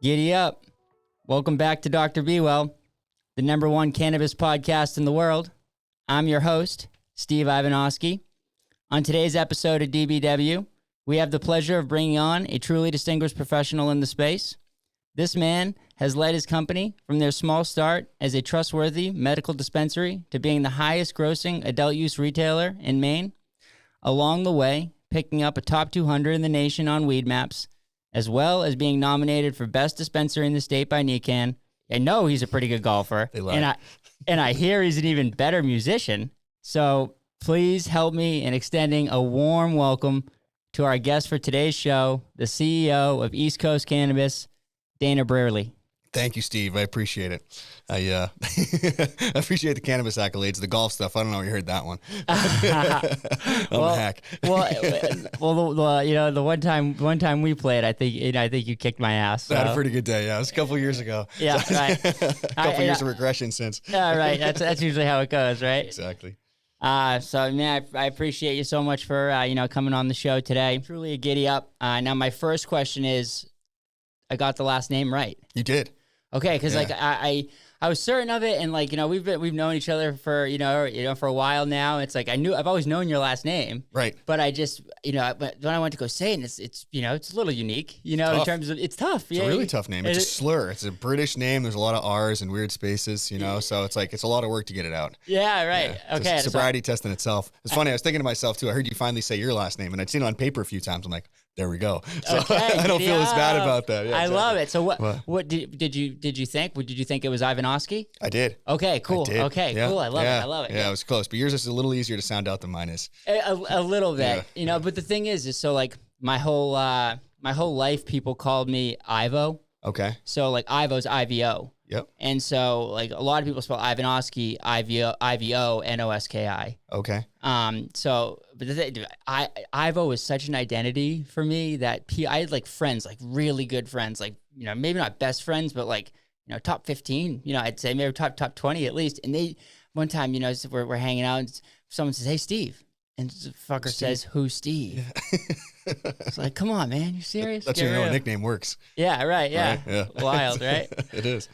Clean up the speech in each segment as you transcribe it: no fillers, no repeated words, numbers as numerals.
Giddy up. Welcome back to Dr. BeeWell, the #1 cannabis podcast in the world. I'm your host, Steve Ivanovsky. On today's episode of DBW, we have the pleasure of bringing on a truly distinguished professional in the space. This man has led his company from their small start as a trustworthy medical dispensary to being the highest grossing adult use retailer in Maine. Along the way, picking up a top 200 in the nation on Weed Maps, as well as being nominated for best dispensary in the state by NECAN. I know he's a pretty good golfer, and I hear he's an even better musician. So please help me in extending a warm welcome to our guest for today's show, the CEO of East Coast Cannabis, Dana Brearley. Thank you, Steve. I appreciate it. I appreciate the cannabis accolades, the golf stuff. I don't know if you heard that one. I'm a hack. The one time we played, I think you kicked my ass. So. I had a pretty good day. Yeah, it was a couple years ago. Yeah, right. a couple years of regression since. Yeah, right. That's usually how it goes, right? Exactly. So man, I appreciate you so much for coming on the show today. Truly a giddy up. Now my first question is, I got the last name right. You did. Okay, because I was certain of it, and we've known each other for for a while now. It's like I've always known your last name, right? But I just but when I went to go say it, it's a little unique, in terms of it's tough. It's a really tough name. It's a slur. It's a British name. There's a lot of R's and weird spaces, so it's a lot of work to get it out. Yeah, right. Yeah, okay, it's a sobriety test in itself. It's funny. I was thinking to myself too. I heard you finally say your last name, and I'd seen it on paper a few times. I'm like, there we go. So okay, I don't feel as bad about that. Yeah, I exactly. love it. So what did you think? Did you think it was Ivanovsky? I did. Okay, cool. I did. Okay, yeah. cool. I love it. Yeah, it was close, but yours is a little easier to sound out than mine is. A little bit, But the thing is so like my whole life, people called me Ivo. Okay. So like Ivo's IVO. Yep. And so like a lot of people spell Ivanovsky IVO NOSKI. Okay. But Ivo is such an identity for me that I had like friends, like really good friends, like maybe not best friends, but like top 15. I'd say maybe top 20 at least. And they one time we're hanging out and someone says, "Hey Steve," and the fucker says, "Who's Steve?" Yeah. It's like, come on, man, you serious? That's how a nickname works. Yeah, right. Yeah, right? Yeah. Wild, right? It is.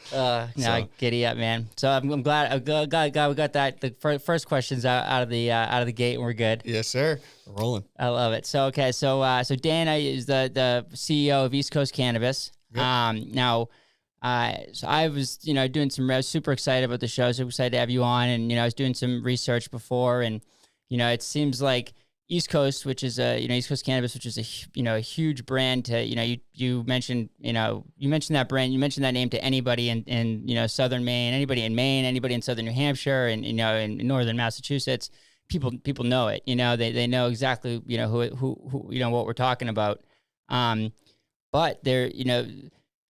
Giddy up, man. So I'm glad we got that. The first questions out of the gate, and we're good. Yes, sir. We're rolling. I love it. So okay, so Dana is the CEO of East Coast Cannabis. Yep. So I was I was super excited about the show. So excited to have you on, and I was doing some research before, and it seems like East Coast, which is East Coast Cannabis, which is a huge brand to you mentioned that brand, you mentioned that name to anybody in southern Maine, anybody in Maine, anybody in southern New Hampshire, and in northern Massachusetts, people know it. They know exactly who what we're talking about. But there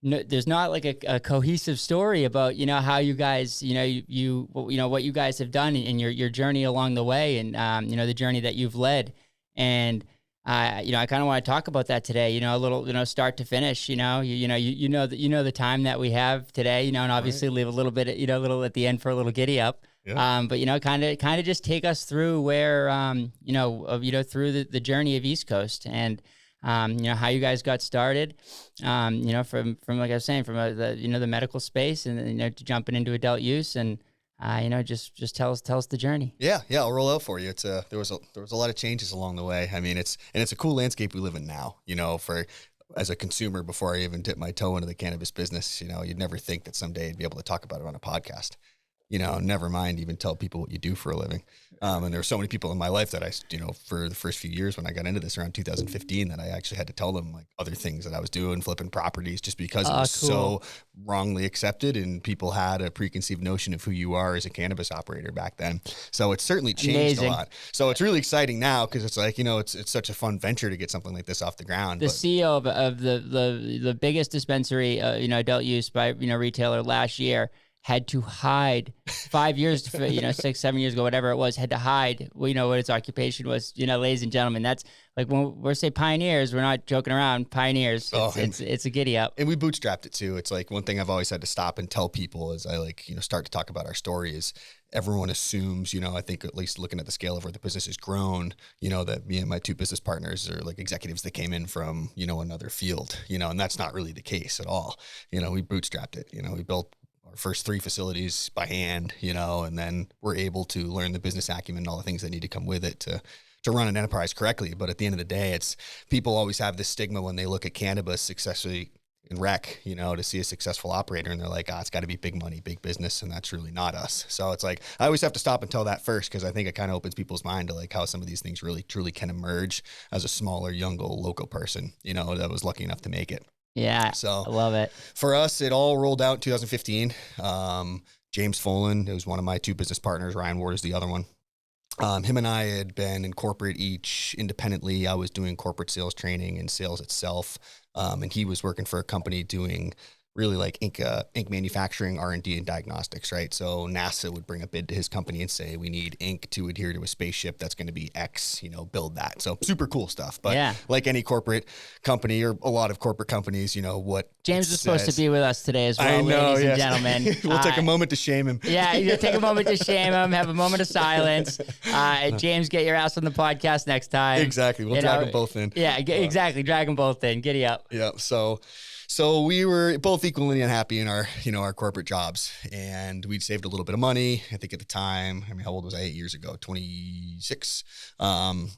there's not like a cohesive story about how you guys what you guys have done in your journey along the way, and the journey that you've led, and I kind of want to talk about that today, a little start to finish, the time that we have today, and obviously leave a little bit a little at the end for a little giddy up. Yeah. But kind of just take us through where through the journey of East Coast, and how you guys got started, from like I was saying, from the medical space, and jumping into adult use, and just tell us the journey. Yeah, I'll roll out for you. It's there was a lot of changes along the way. I mean, it's a cool landscape we live in now. As a consumer, before I even dip my toe into the cannabis business, you'd never think that someday I'd be able to talk about it on a podcast. Never mind even tell people what you do for a living. And there were so many people in my life that for the first few years when I got into this around 2015, that I actually had to tell them like other things that I was doing, flipping properties, just because it was so wrongly accepted, and people had a preconceived notion of who you are as a cannabis operator back then. So it's certainly changed a lot. So it's really exciting now, because it's like, it's such a fun venture to get something like this off the ground. The CEO of the biggest dispensary, adult use by retailer last year, had to hide 5 years, 6, 7 years ago, whatever it was, had to hide, what its occupation was. Ladies and gentlemen, that's like when we're say pioneers, we're not joking around. Pioneers, it's a giddy up. And we bootstrapped it too. It's like one thing I've always had to stop and tell people as I start to talk about our story is everyone assumes, I think at least looking at the scale of where the business has grown, that me and my two business partners are like executives that came in from, another field, and that's not really the case at all. We bootstrapped it, we built our first 3 facilities by hand, and then we're able to learn the business acumen and all the things that need to come with it to run an enterprise correctly. But at the end of the day, it's people always have this stigma when they look at cannabis successfully in rec, to see a successful operator, and they're like, it's got to be big money, big business, and that's really not us. So it's like I always have to stop and tell that first, because I think it kind of opens people's mind to like how some of these things really truly can emerge as a smaller, younger, local person, that was lucky enough to make it. Yeah, so I love it. For us, it all rolled out in 2015. James Folan, it was one of my two business partners. Ryan Ward is the other one. Him and I had been in corporate each independently. I was doing corporate sales training and sales itself. And he was working for a company doing really like ink manufacturing, R&D, and diagnostics, right? So NASA would bring a bid to his company and say, we need ink to adhere to a spaceship that's going to be X, build that. So super cool stuff. But like any corporate company or a lot of corporate companies, what James was supposed to be with us today as well, ladies and gentlemen. We'll take a moment to shame him. Yeah, you take a moment to shame him, have a moment of silence. James, get your ass on the podcast next time. Exactly. We'll drag them both in. Yeah, exactly. Drag them both in. Giddy up. Yeah. So we were both equally unhappy in our corporate jobs, and we'd saved a little bit of money. I think at the time, how old was I 8 years ago? 26. And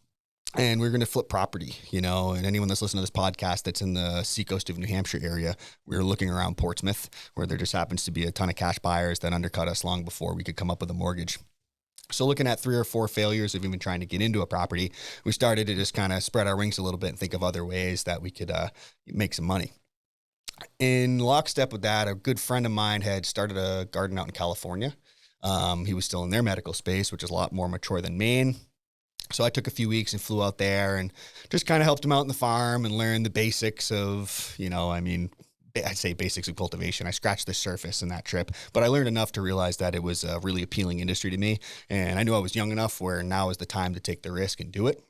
we were going to flip property, and anyone that's listening to this podcast that's in the seacoast of New Hampshire area, we were looking around Portsmouth, where there just happens to be a ton of cash buyers that undercut us long before we could come up with a mortgage. So looking at 3 or 4 failures of even trying to get into a property, we started to just kind of spread our wings a little bit and think of other ways that we could make some money. In lockstep with that, a good friend of mine had started a garden out in California. He was still in their medical space, which is a lot more mature than Maine. So I took a few weeks and flew out there and just kind of helped him out in the farm and learned the basics of, I'd say basics of cultivation. I scratched the surface in that trip, but I learned enough to realize that it was a really appealing industry to me. And I knew I was young enough where now is the time to take the risk and do it.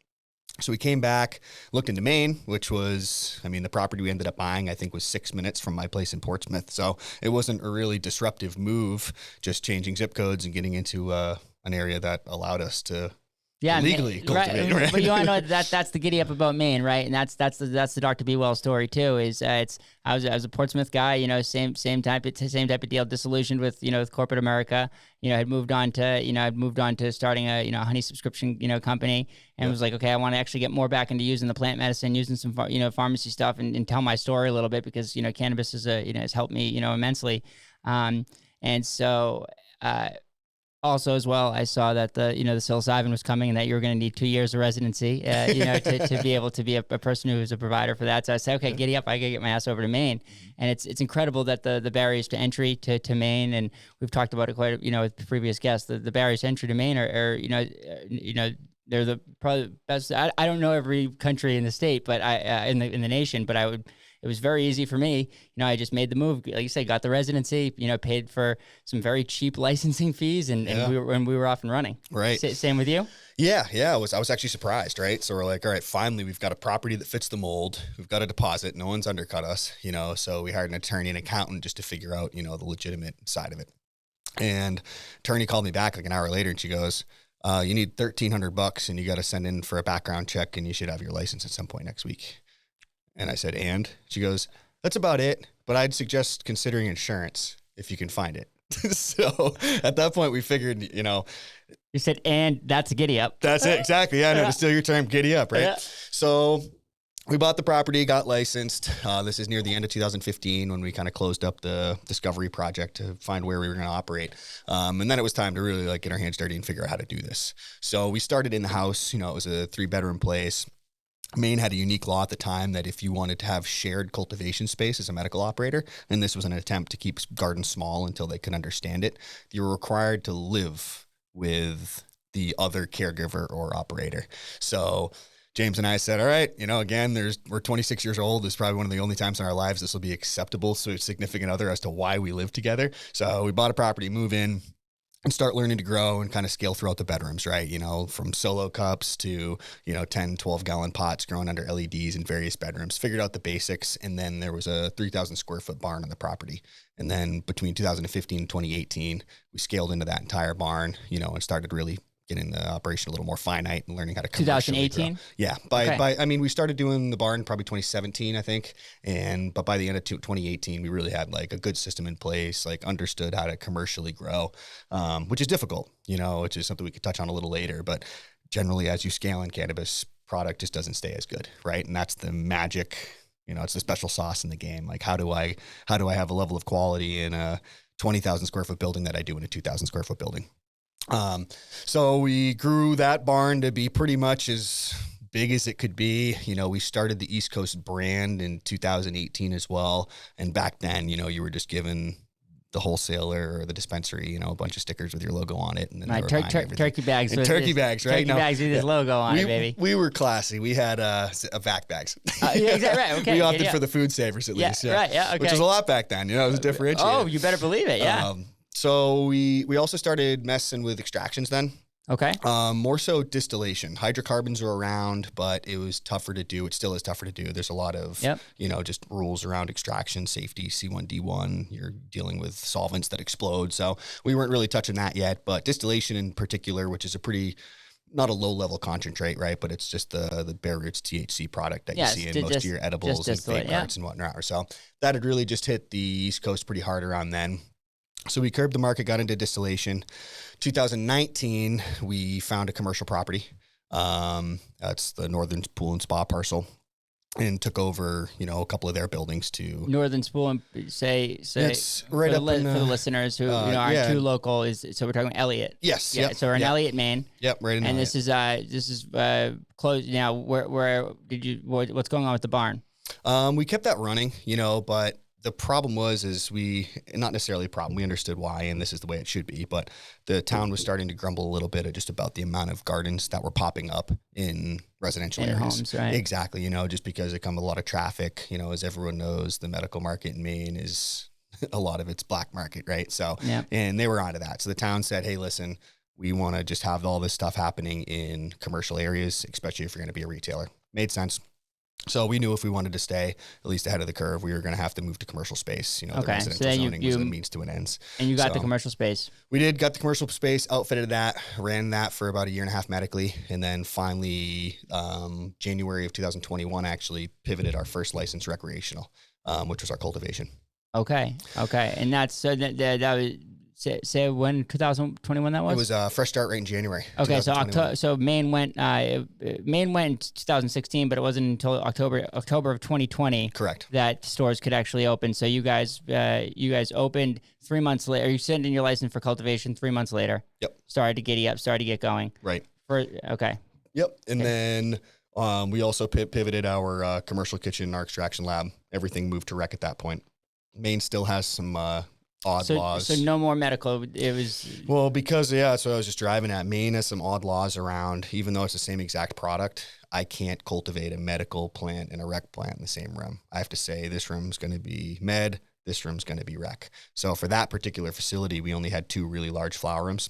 So we came back, looked into Maine, which was, the property we ended up buying, I think, was 6 minutes from my place in Portsmouth. So it wasn't a really disruptive move, just changing zip codes and getting into an area that allowed us to legally cultivate. Right. But you want to know that's the giddy up about Maine, right? And that's the Dr. BeeWell story too. Is I was a Portsmouth guy, same type of deal, disillusioned with with corporate America. Had moved on to starting a honey subscription company, and was like, okay, I want to actually get more back into using the plant medicine, using some pharmacy stuff, and tell my story a little bit, because cannabis is has helped me immensely, and so. Also, as well, I saw that the psilocybin was coming, and that you were going to need 2 years of residency, to be able to be a person who is a provider for that. So I said, okay, giddy up, I got to get my ass over to Maine. And it's incredible that the barriers to entry to Maine, and we've talked about it quite, with the previous guests, the barriers to entry to Maine are they're the probably best. I don't know every country in the state, but in the nation, but it was very easy for me. I just made the move, like you said, got the residency, paid for some very cheap licensing fees, and we were off and running. Right. Same with you? Yeah. I was actually surprised, right? So we're like, all right, finally, we've got a property that fits the mold. We've got a deposit. No one's undercut us, so we hired an attorney and accountant just to figure out, the legitimate side of it. And attorney called me back like an hour later, and she goes, you need $1,300 and you got to send in for a background check, and you should have your license at some point next week. And I said, and? She goes, that's about it, but I'd suggest considering insurance if you can find it. So at that point, we figured, You said, and that's a giddy up. That's it, exactly. Yeah, no, to steal your term, giddy up, right? Yeah. So we bought the property, got licensed. This is near the end of 2015 when we kind of closed up the discovery project to find where we were going to operate. And then it was time to really get our hands dirty and figure out how to do this. So we started in the house. It was a 3-bedroom place. Maine had a unique law at the time that if you wanted to have shared cultivation space as a medical operator, and this was an attempt to keep gardens small until they could understand it, you were required to live with the other caregiver or operator. So James and I said, all right, again, we're 26 years old. This is probably one of the only times in our lives this will be acceptable to a significant other as to why we live together. So we bought a property, move in, and start learning to grow and kind of scale throughout the bedrooms, right? From solo cups to, 10, 12 gallon pots growing under LEDs in various bedrooms, figured out the basics. And then there was a 3,000 square foot barn on the property. And then between 2015 and 2018, we scaled into that entire barn, and started really getting the operation a little more finite and learning how to commercially 2018? grow. Yeah. We started doing the barn probably 2017, I think. But by the end of 2018, we really had like a good system in place, like understood how to commercially grow, which is difficult, which is something we could touch on a little later. But generally, as you scale in cannabis, product just doesn't stay as good, right? And that's the magic, it's the special sauce in the game. Like, how do I have a level of quality in a 20,000 square foot building that I do in a 2,000 square foot building? So we grew that barn to be pretty much as big as it could be. We started the East Coast brand in 2018 as well. And back then, you were just given the wholesaler or the dispensary, a bunch of stickers with your logo on it. And then turkey bags. And turkey bags, right? Turkey bags with his logo on it, baby. We were classy. We had vac bags. Yeah, exactly, right, okay. We opted for the food savers at least. Yeah, right, yeah, okay. Which was a lot back then. It was a differentiator. Oh, you better believe it, yeah. So we also started messing with extractions then. Okay. More so distillation. Hydrocarbons are around, but it was tougher to do. It still is tougher to do. There's a lot of, just rules around extraction, safety, C1D1. You're dealing with solvents that explode. So we weren't really touching that yet, but distillation in particular, which is not a low level concentrate, right? But it's just the bare roots THC product that you see in most of your edibles and vape carts and whatnot. So that had really just hit the East Coast pretty hard around then. So we curbed the market, got into distillation. 2019, we found a commercial property. That's the Northern Pool and Spa parcel, and took over, a couple of their buildings to Northern Spool and say it's right for the listeners who aren't too local. So we're talking Elliott. Yes. Yeah. So we're in Elliott, Maine. Yep. Right in. And Elliott. this is closed now. What's going on with the barn? We kept that running, but the problem was not necessarily a problem. We understood why, and this is the way it should be. But the town was starting to grumble a little bit just about the amount of gardens that were popping up in residential areas. Homes, right? Exactly. Just because it comes a lot of traffic. As everyone knows, the medical market in Maine is a lot of it's black market, right? So, and they were onto that. So the town said, "Hey, listen, we want to just have all this stuff happening in commercial areas, especially if you're going to be a retailer." Made sense. So we knew if we wanted to stay at least ahead of the curve, we were going to have to move to commercial space. The residential zoning was a means to an end. And you got the commercial space. We got the commercial space, outfitted that, ran that for about a year and a half medically. And then finally, January of 2021, actually pivoted our first license recreational, which was our cultivation. Okay. And that's, so that was, say when 2021 that was? It was a fresh start right in January. Okay, so Maine went in 2016, but it wasn't until October of 2020. Correct. That stores could actually open. So you guys opened 3 months later. You sent in your license for cultivation 3 months later. Yep. Started to giddy up. Started to get going. Right. Okay. Yep. And then we also pivoted our commercial kitchen, our extraction lab. Everything moved to rec at that point. Maine still has some odd laws. So no more medical. It was because that's what I was just driving at. Maine has some odd laws around. Even though it's the same exact product, I can't cultivate a medical plant and a rec plant in the same room. I have to say this room's going to be med, this room's going to be rec. So for that particular facility, we only had 2 really large flower rooms.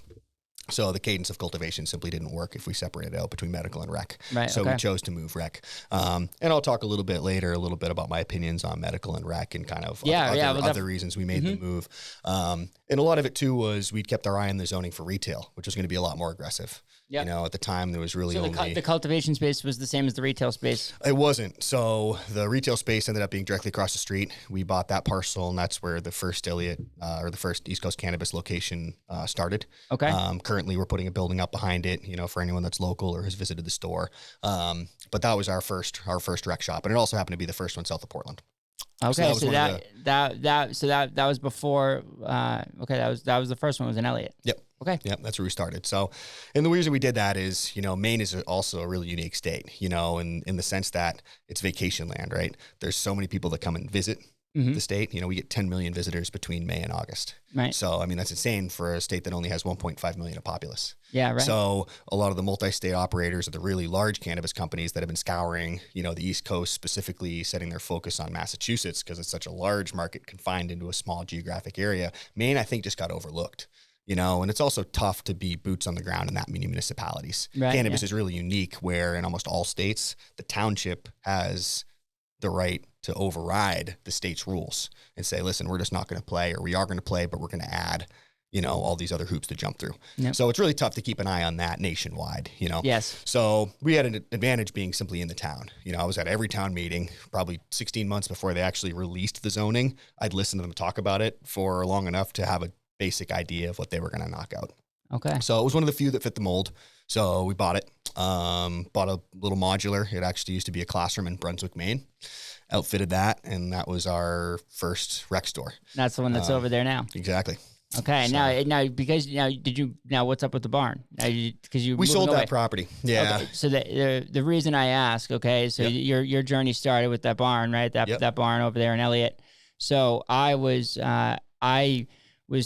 So the cadence of cultivation simply didn't work if we separated out between medical and rec. Right, so we chose to move rec. And I'll talk a little bit later about my opinions on medical and rec and kind of other reasons we made the move. And a lot of it too was we'd kept our eye on the zoning for retail, which was going to be a lot more aggressive. Yep. At the time there was really the cultivation space was the same as the retail space. It wasn't. So the retail space ended up being directly across the street. We bought that parcel, and that's where the first Elliott or the first East Coast Cannabis location started. Okay. Currently, we're putting a building up behind it. For anyone that's local or has visited the store. But that was our first rec shop, and it also happened to be the first one south of Portland. Okay, so that was before. That was the first one. Was in Elliott. Yep. Okay. Yep, that's where we started. So, and the reason we did that is, Maine is also a really unique state, in the sense that it's vacation land, right? There's so many people that come and visit. the state. You know, we get 10 million visitors between May and August. Right. So, I mean, that's insane for a state that only has 1.5 million of populace. Yeah, right. So a lot of the multi-state operators are the really large cannabis companies that have been scouring, you know, the East Coast, specifically setting their focus on Massachusetts because it's such a large market confined into a small geographic area. Maine, I think, just got overlooked. You know, and it's also tough to be boots on the ground in that many municipalities. Right, Cannabis is really unique where in almost all states, the township has the right to override the state's rules and say, listen, we're just not going to play, or we are going to play, but we're going to add, you know, all these other hoops to jump through. Yep. So it's really tough to keep an eye on that nationwide, you know? Yes. So we had an advantage being simply in the town. You know, I was at every town meeting, probably 16 months before they actually released the zoning. I'd listen to them talk about it for long enough to have a basic idea of what they were going to knock out. Okay. So it was one of the few that fit the mold. So we bought it, bought a little modular. It actually used to be a classroom in Brunswick, Maine. Outfitted that, and that was our first rec store. That's the one that's over there now. Exactly. Okay. So- Now what's up with the barn? Because We sold that property. Yeah. Okay, so the reason I ask, okay, so Yep. your journey started with that barn, right? Yep. That barn over there in Elliott. So I was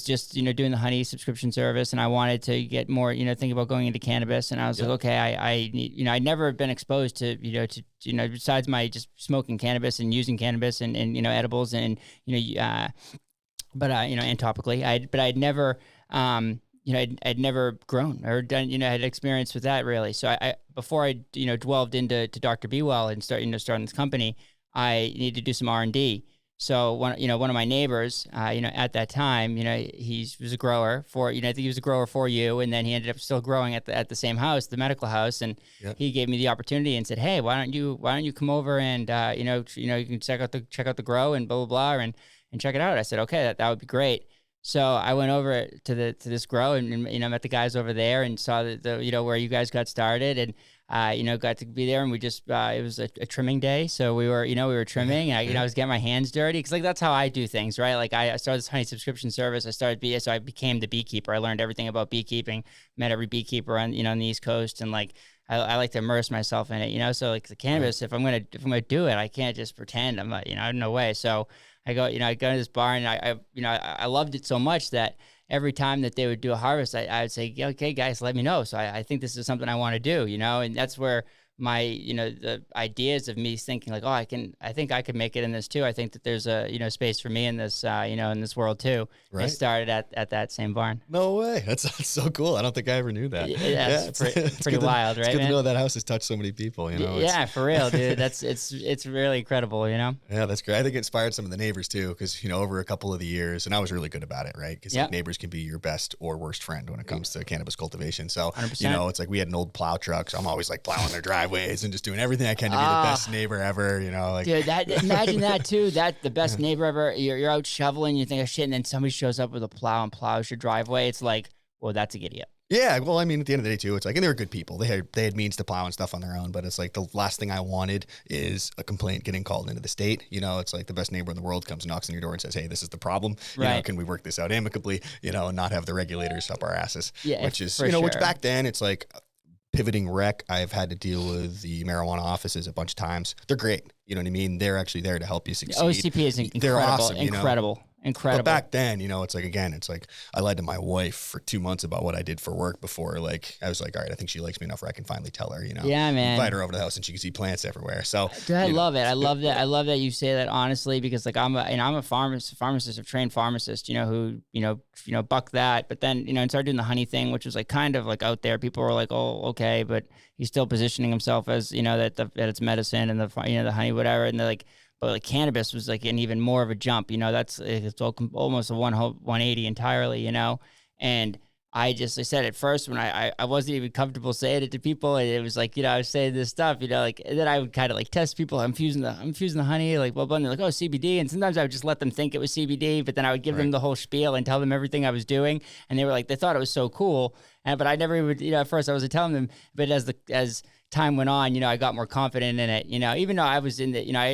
just, doing the honey subscription service, and I wanted to get more, think about going into cannabis. And I was Yep. like, okay, I need, I'd never been exposed to, besides my just smoking cannabis and using cannabis and edibles and, and topically, I'd never, I'd never grown or done, had experience with that really. So I before I, delved into Dr. BeeWell and starting this company, I needed to do some R&D. So one of my neighbors, at that time, he was a grower for, I think he was a grower for you. And then he ended up still growing at the same house, the medical house. And Yep. he gave me the opportunity and said, hey, why don't you come over and, you can check out the grow and blah, blah, blah, and check it out. I said, okay, that would be great. So I went over to this grow and met the guys over there and saw the where you guys got started and got to be there, and we just it was a trimming day, so we were trimming, and I was getting my hands dirty because that's how I do things, right? Like I started this honey subscription service. So I became the beekeeper. I learned everything about beekeeping. Met every beekeeper on on the East Coast, and I like to immerse myself in it, So like the cannabis, if I'm gonna do it, I can't just pretend. I'm not, no way. So I go to this bar, and I loved it so much that every time that they would do a harvest, I would say, okay, guys, let me know. So I think this is something I want to do, and that's where my, the ideas of me thinking like, I think I could make it in this too. I think that there's a, space for me in this, in this world too. Right. I started at that same barn. No way. That's so cool. I don't think I ever knew that. It's pretty good wild, right? right, It's good man? to know that house has touched so many people, Yeah, for real, dude. It's really incredible, Yeah, that's great. I think it inspired some of the neighbors too, because over a couple of the years, and I was really good about it, right? Because Yep. neighbors can be your best or worst friend when it comes to cannabis cultivation. So 100%. it's like we had an old plow truck, so I'm always like plowing their driveways and just doing everything I can to be the best neighbor ever. Dude, imagine that too. That the best neighbor ever. You're out shoveling, you think of shit, and then somebody shows up with a plow and plows your driveway. It's like, well, that's a giddy up. Yeah, well, I mean, at the end of the day, too, it's like, and they were good people. They had means to plow and stuff on their own, but it's like the last thing I wanted is a complaint getting called into the state. It's like the best neighbor in the world comes, knocks on your door, and says, "Hey, this is the problem. Right. Can we work this out amicably? And not have the regulators up our asses." Yeah, which is for which sure. back then it's like pivoting rec. I've had to deal with the marijuana offices a bunch of times. They're great. You know what I mean? They're actually there to help you succeed. OCP is incredible. They're awesome. Incredible. But back then, it's like I lied to my wife for 2 months about what I did for work before. Like, I was like, all right, I think she likes me enough where I can finally tell her, Yeah, man. Invite her over to the house and she can see plants everywhere. So Dude, I love it. I love that. I love that you say that honestly, because like I'm a pharmacist, a trained pharmacist, who, buck that. But then, and started doing the honey thing, which was like kind of like out there. People were like, oh, okay, but he's still positioning himself as, that it's medicine and the honey, whatever. And they're like, but like cannabis was like an even more of a jump, it's almost a 180 entirely, and I said at first when I wasn't even comfortable saying it to people, and it was like, I was saying this stuff, and then I would kind of like test people. I'm fusing the honey, like, well, and they're like, oh, CBD. And sometimes I would just let them think it was CBD, but then I would give them the whole spiel and tell them everything I was doing. And they were like, they thought it was so cool. But I never even, at first I wasn't telling them, but as time went on, I got more confident in it, even though I was I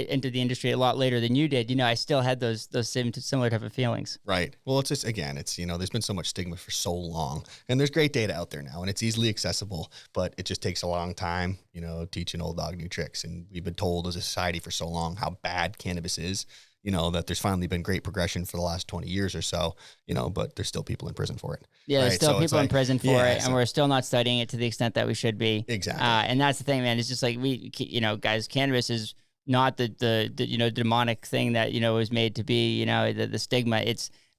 entered the industry a lot later than you did, I still had those similar type of feelings. Right. Well, it's just, again, there's been so much stigma for so long, and there's great data out there now, and it's easily accessible, but it just takes a long time, teaching old dog new tricks. And we've been told as a society for so long how bad cannabis is. that there's finally been great progression for the last 20 years or so, but there's still people in prison for it. Yeah, there's right? still So it's people in like, prison for yeah, it, and we're still not studying it to the extent that we should be. Exactly. And that's the thing, man. It's just like guys, cannabis is not the demonic thing that was made to be. The stigma.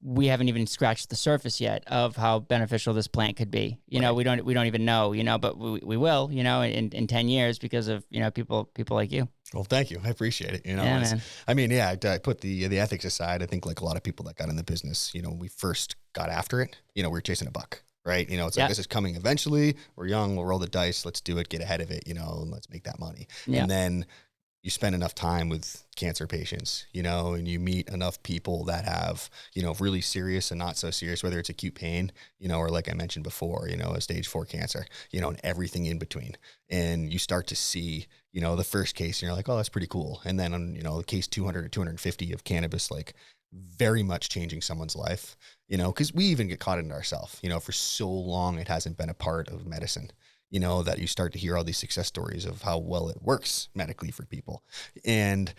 We haven't even scratched the surface yet of how beneficial this plant could be. Right. We don't even know. But we will. In 10 years because of people like you. Well, thank you. I appreciate it. Yeah, man. I mean, yeah, I put the ethics aside. I think like a lot of people that got in the business, when we first got after it, we were chasing a buck, right? It's like, this is coming eventually. We're young. We'll roll the dice. Let's do it. Get ahead of it, and let's make that money. Yeah. And then you spend enough time with cancer patients, and you meet enough people that have, really serious and not so serious, whether it's acute pain, or like I mentioned before, a stage 4 cancer, and everything in between. And you start to see, the first case and you're like, oh, that's pretty cool. And then on, case 200 or 250 of cannabis, like very much changing someone's life, because we even get caught in it ourselves, for so long, it hasn't been a part of medicine. That you start to hear all these success stories of how well it works medically for people. And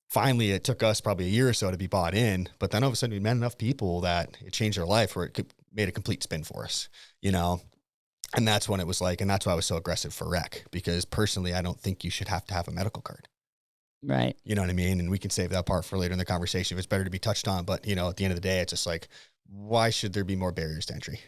finally, it took us probably a year or so to be bought in, but then all of a sudden we met enough people that it changed our life where it made a complete spin for us, and that's when it was like, and that's why I was so aggressive for rec, because personally, I don't think you should have to have a medical card. Right. You know what I mean? And we can save that part for later in the conversation if it's better to be touched on. But, at the end of the day, it's just like, why should there be more barriers to entry?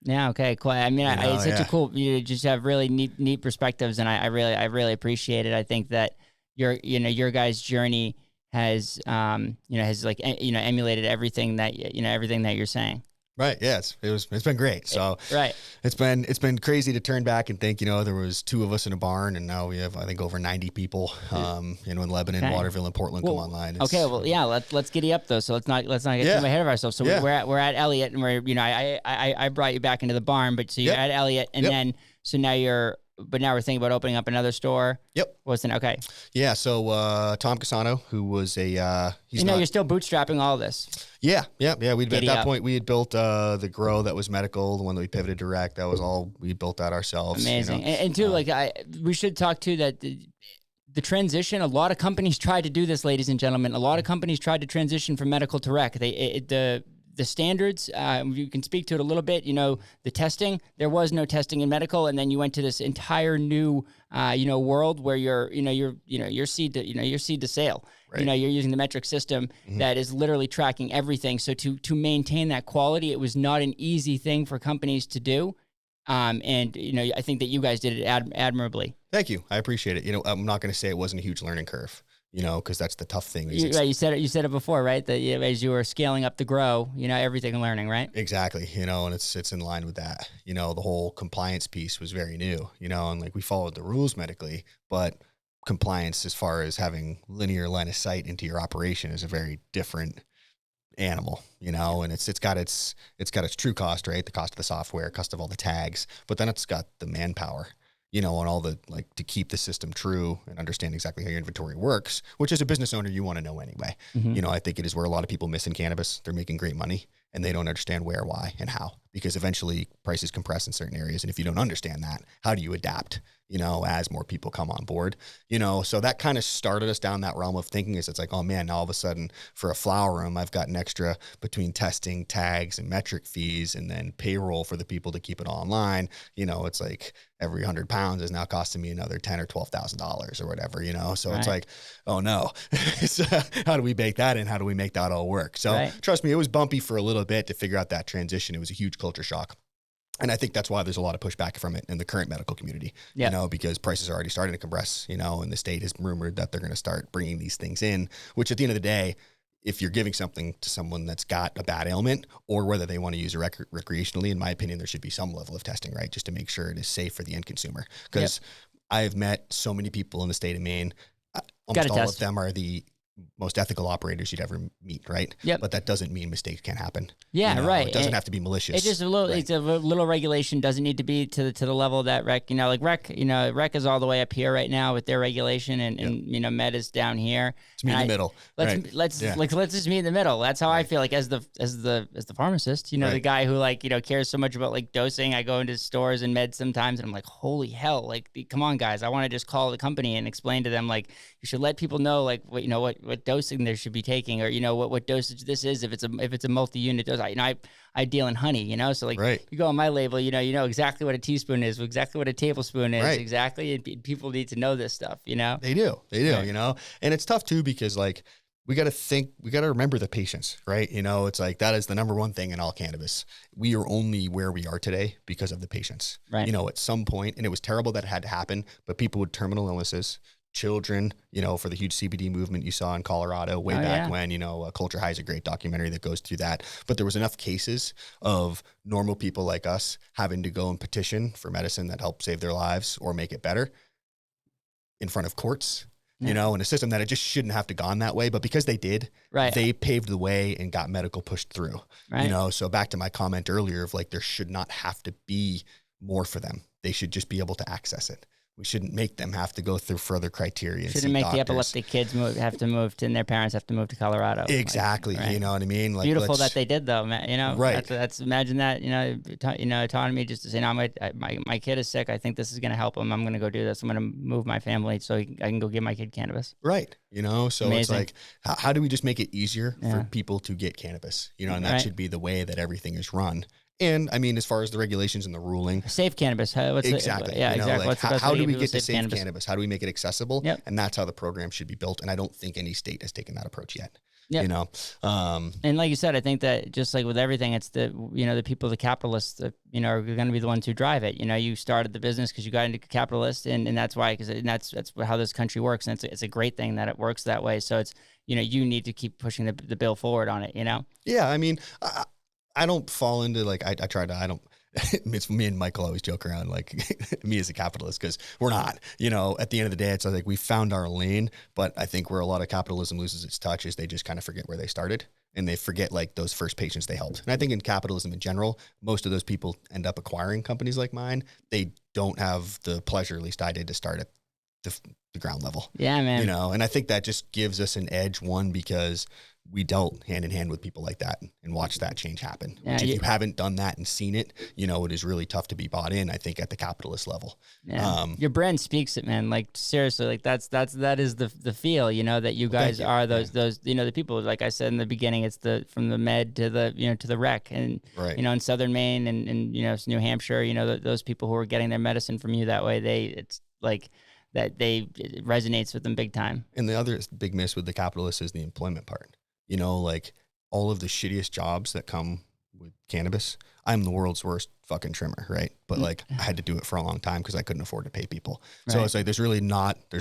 Yeah. Okay. Cool. I mean, it's such a cool. You just have really neat perspectives, and I really appreciate it. I think that your guys' journey has emulated everything that everything that you're saying. Right. Yeah. It's been great. So right. It's been crazy to turn back and think, there was 2 of us in a barn, and now we have, I think, over 90 people, in Lebanon, Waterville, and Portland come online. Well, yeah, let's giddy up though. So let's not get too ahead of ourselves. So we're at Elliott, and I brought you back into the barn, but so you're at Elliott, and then, so now now we're thinking about opening up another store. Yep. Okay. Yeah. So, Tom Casano, who was you're still bootstrapping all this. Yeah. At that point, we had built the grow that was medical, the one that we pivoted direct. That was all, we built that ourselves. Amazing. And too, we should talk too that the transition, a lot of companies tried to do this, ladies and gentlemen. A lot of companies tried to transition from medical to rec. The standards, you can speak to it a little bit. The testing, there was no testing in medical, and then you went to this entire new, world where you're seed to sale. Right. You're using the metric system that is literally tracking everything. So to maintain that quality, it was not an easy thing for companies to do. And I think that you guys did it admirably. Thank you. I appreciate it. I'm not going to say it wasn't a huge learning curve. Because that's the tough thing. You said it before, right? That as you were scaling up the grow, everything learning, right? Exactly. And it's in line with that. The whole compliance piece was very new, and like we followed the rules medically, but compliance as far as having linear line of sight into your operation is a very different animal, and it's got its true cost, right? The cost of the software, cost of all the tags, but then it's got the manpower, and all the, to keep the system true and understand exactly how your inventory works, which as a business owner, you want to know anyway. I think it is where a lot of people miss in cannabis. They're making great money and they don't understand where, why, and how, because eventually prices compress in certain areas. And if you don't understand that, how do you adapt, as more people come on board, so that kind of started us down that realm of thinking. It's like, oh man, now all of a sudden for a flower room, I've got an extra between testing, tags, and metric fees, and then payroll for the people to keep it online. It's like every 100 pounds is now costing me another $10,000 or $12,000 or whatever, so right. It's like, oh no, how do we bake that in? How do we make that all work? So Trust me, it was bumpy for a little bit to figure out that transition. It was a huge culture shock. And I think that's why there's a lot of pushback from it in the current medical community, because prices are already starting to compress, and the state has rumored that they're going to start bringing these things in, which at the end of the day, if you're giving something to someone that's got a bad ailment, or whether they want to use it recreationally, in my opinion, there should be some level of testing, right? Just to make sure it is safe for the end consumer. Because I've met so many people in the state of Maine, almost all of them are the most ethical operators you'd ever meet, right? Yep. But that doesn't mean mistakes can't happen. Yeah, right. It doesn't have to be malicious. It's just a little. Right. It's a little regulation. Doesn't need to be to the level that rec. Rec is all the way up here right now with their regulation, and med is down here. Let's meet in the middle. Let's just meet in the middle. That's how I feel like as the pharmacist. The guy who cares so much about dosing. I go into stores and meds sometimes, and I'm like, holy hell! Come on, guys. I want to just call the company and explain to them you should let people know what what dosing they should be taking, or, you know, what dosage this is, if it's a multi-unit dose. I deal in honey, you know, so like you go on my label, you know exactly what a teaspoon is, exactly what a tablespoon is, exactly. And people need to know this stuff, you know? They do, you know, and it's tough too, because like, we got to remember the patients, right? You know, it's like, that is the number one thing in all cannabis. We are only where we are today because of the patients, right? You know, at some point, and it was terrible that it had to happen, but people with terminal illnesses, children, you know, for the huge CBD movement you saw in Colorado way back when, you know, Culture High is a great documentary that goes through that. But there was enough cases of normal people like us having to go and petition for medicine that helped save their lives or make it better in front of courts, you know, in a system that it just shouldn't have to gone that way. But because they did, they paved the way and got medical pushed through, you know. So back to my comment earlier of like, there should not have to be more for them. They should just be able to access it. We shouldn't make them have to go through further criteria. Shouldn't make the epileptic kids have to move to, and their parents have to move to Colorado. Exactly. Like, you know what I mean? Like, beautiful that they did though, man. You know, that's imagine that, you know, autonomy, just to say, no, my kid is sick. I think this is going to help him. I'm going to go do this. I'm going to move my family so I can go give my kid cannabis. Right. You know, so it's like, how do we just make it easier for people to get cannabis? You know, and that should be the way that everything is run. And I mean, as far as the regulations and the ruling, safe cannabis. Exactly. Like, how do we get to safe cannabis? How do we make it accessible? Yep. And that's how the program should be built. And I don't think any state has taken that approach yet. You know, and like you said, I think that just like with everything, it's the people, the capitalists, that, you know, are going to be the ones who drive it. You know, you started the business because you got into capitalist, and that's why, because that's how this country works, and it's a great thing that it works that way. So it's, you know, you need to keep pushing the bill forward on it. You know. Yeah, I mean, I don't fall into like, I try to, I don't, it's me and Michael always joke around like me as a capitalist, because we're not, you know, at the end of the day, it's like we found our lane. But I think where a lot of capitalism loses its touch is they just kind of forget where they started, and they forget like those first patients they helped. And I think in capitalism in general, most of those people end up acquiring companies like mine. They don't have the pleasure, at least I did, to start at the ground level. Yeah, man. You know, and I think that just gives us an edge, one, because we dealt hand in hand with people like that and watched that change happen. Yeah, which if you haven't done that and seen it, you know, it is really tough to be bought in, I think, at the capitalist level. Yeah. Your brand speaks it, man. Like, seriously, like that is the feel, you know, that you guys are those, you know, the people, like I said in the beginning, it's from the med to the, you know, to the rec, and, you know, in Southern Maine and, you know, New Hampshire, you know, those people who are getting their medicine from you that way, it's like that it resonates with them big time. And the other big miss with the capitalists is the employment part. You know, like all of the shittiest jobs that come with cannabis, I'm the world's worst fucking trimmer, right? But like, I had to do it for a long time because I couldn't afford to pay people. So it's like, there's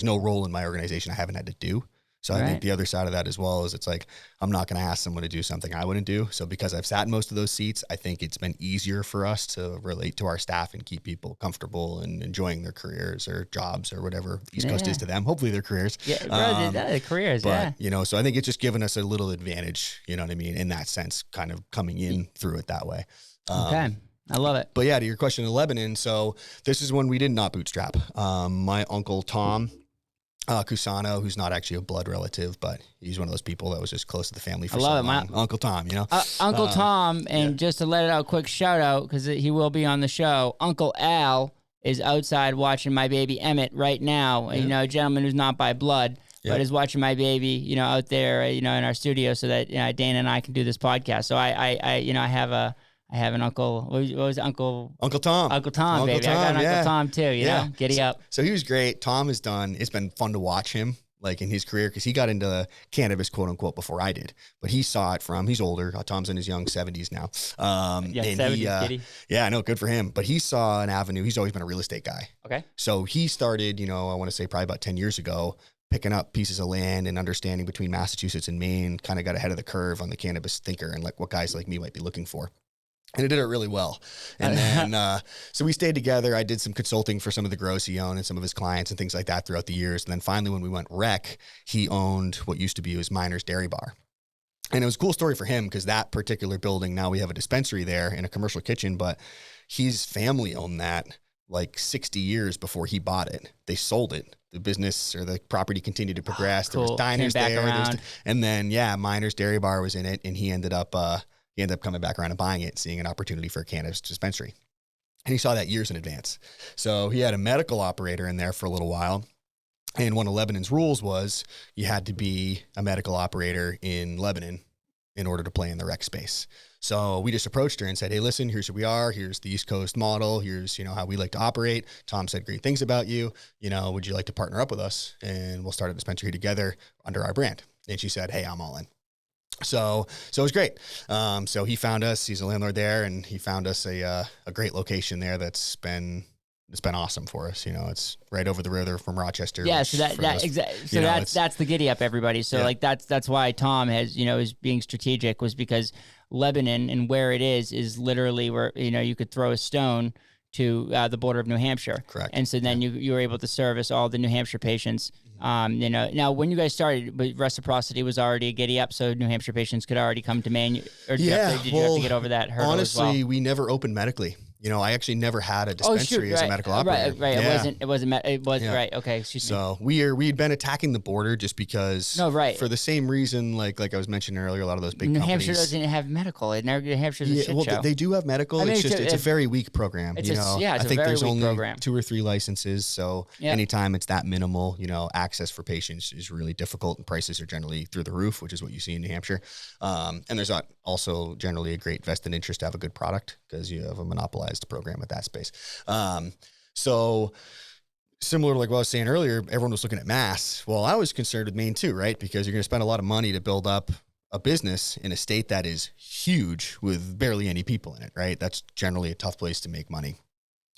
no role in my organization I haven't had to do. So I think the other side of that as well is, it's like, I'm not going to ask someone to do something I wouldn't do. So because I've sat in most of those seats, I think it's been easier for us to relate to our staff and keep people comfortable and enjoying their careers or jobs or whatever the East Coast is to them. Hopefully their careers. Yeah, bro, the careers, but, you know, so I think it's just given us a little advantage, you know what I mean, in that sense, kind of coming in through it that way. Okay. I love it. But yeah, to your question in Lebanon, so this is when we did not bootstrap. My uncle Tom Cusano, who's not actually a blood relative, but he's one of those people that was just close to the family for so long. Uncle Tom, you know? Uncle Tom, and just to let it out, quick shout out, because he will be on the show, Uncle Al is outside watching my baby Emmett right now. You know, a gentleman who's not by blood, but is watching my baby, you know, out there, you know, in our studio, so that, you know, Dana and I can do this podcast. So I you know, I have an uncle. What was it? Uncle Tom? Uncle Tom, baby. I got an Uncle Tom too, you know? Giddy up. So he was great. Tom has done, it's been fun to watch him, like, in his career, because he got into cannabis, quote unquote, before I did. But he saw it he's older. Tom's in his young 70s now. And 70s, I know, good for him. But he saw an avenue. He's always been a real estate guy. Okay. So he started, you know, I want to say probably about 10 years ago, picking up pieces of land and understanding between Massachusetts and Maine, kind of got ahead of the curve on the cannabis thinker and like what guys like me might be looking for. And he did it really well. And then, so we stayed together. I did some consulting for some of the grows he owned and some of his clients and things like that throughout the years. And then finally, when we went rec, he owned what used to be his Miner's Dairy Bar. And it was a cool story for him, because that particular building, now we have a dispensary there and a commercial kitchen, but his family owned that like 60 years before he bought it. They sold it. The business or the property continued to progress. There was diners there. And then, Miner's Dairy Bar was in it. And he ended up coming back around and buying it, seeing an opportunity for a cannabis dispensary. And he saw that years in advance. So he had a medical operator in there for a little while. And one of Lebanon's rules was you had to be a medical operator in Lebanon in order to play in the rec space. So we just approached her and said, hey, listen, here's who we are. Here's the East Coast model. Here's, how we like to operate. Tom said great things about you. Would you like to partner up with us? And we'll start a dispensary together under our brand. And she said, hey, I'm all in. So it was great. So he found us, he's a landlord there, and he found us a great location there it's been awesome for us. It's right over the river from Rochester. Yeah. So that's the giddy up, everybody. So like that's why Tom has, is being strategic, was because Lebanon and where it is literally where, you could throw a stone to the border of New Hampshire. Correct. And so then you were able to service all the New Hampshire patients. Now when you guys started, reciprocity was already a giddy up, so New Hampshire patients could already come to Maine. Or did you have to get over that hurdle honestly, as well? we never opened medically. I actually never had a dispensary as a medical operator. Right. Yeah. It wasn't right. Okay. Excuse me. So we'd been attacking the border just because. No, right. For the same reason, like I was mentioning earlier, a lot of those big New companies. Hampshire doesn't have medical. New Hampshire's a shit show. They do have medical. It's a very weak program. It's I think there's only 2 or 3 licenses. So anytime it's that minimal, access for patients is really difficult, and prices are generally through the roof, which is what you see in New Hampshire. And there's not also generally a great vested interest to have a good product because you have a monopolized program at that space. So similar to like what I was saying earlier, everyone was looking at Mass. Well, I was concerned with Maine too, right? Because you're going to spend a lot of money to build up a business in a state that is huge with barely any people in it, right? That's generally a tough place to make money.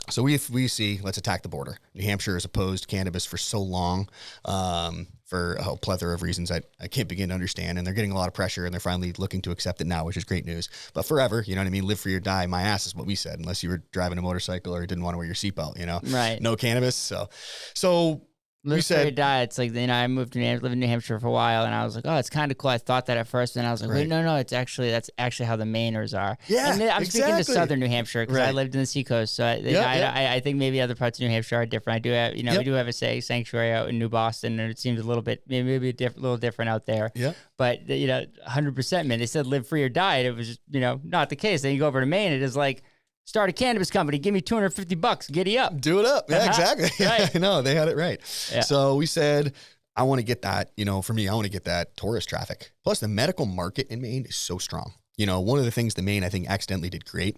So we see, let's attack the border. New Hampshire has opposed cannabis for so long, for a whole plethora of reasons I can't begin to understand. And they're getting a lot of pressure, and they're finally looking to accept it now, which is great news. But forever, you know what I mean? Live free or die. My ass is what we said, unless you were driving a motorcycle or didn't want to wear your seatbelt, Right. No cannabis. So we said, die. It's like, I moved to lived in New Hampshire for a while, and I was like, oh, it's kind of cool. I thought that at first, and then I was like, wait, no, that's actually how the Mainers are. Yeah, and I'm speaking to southern New Hampshire because I lived in the seacoast, so I think maybe other parts of New Hampshire are different. I do have, we do have a sanctuary out in New Boston, and it seems a little bit, maybe little different out there. Yeah. But 100%, man. They said live free or die. And it was just, not the case. Then you go over to Maine, it is like, start a cannabis company. Give me $250. Giddy up. Do it up. Yeah, exactly. Right. I know. They had it right. Yeah. So we said, I want to get that, for me, I want to get that tourist traffic. Plus the medical market in Maine is so strong. One of the things that Maine, I think, accidentally did great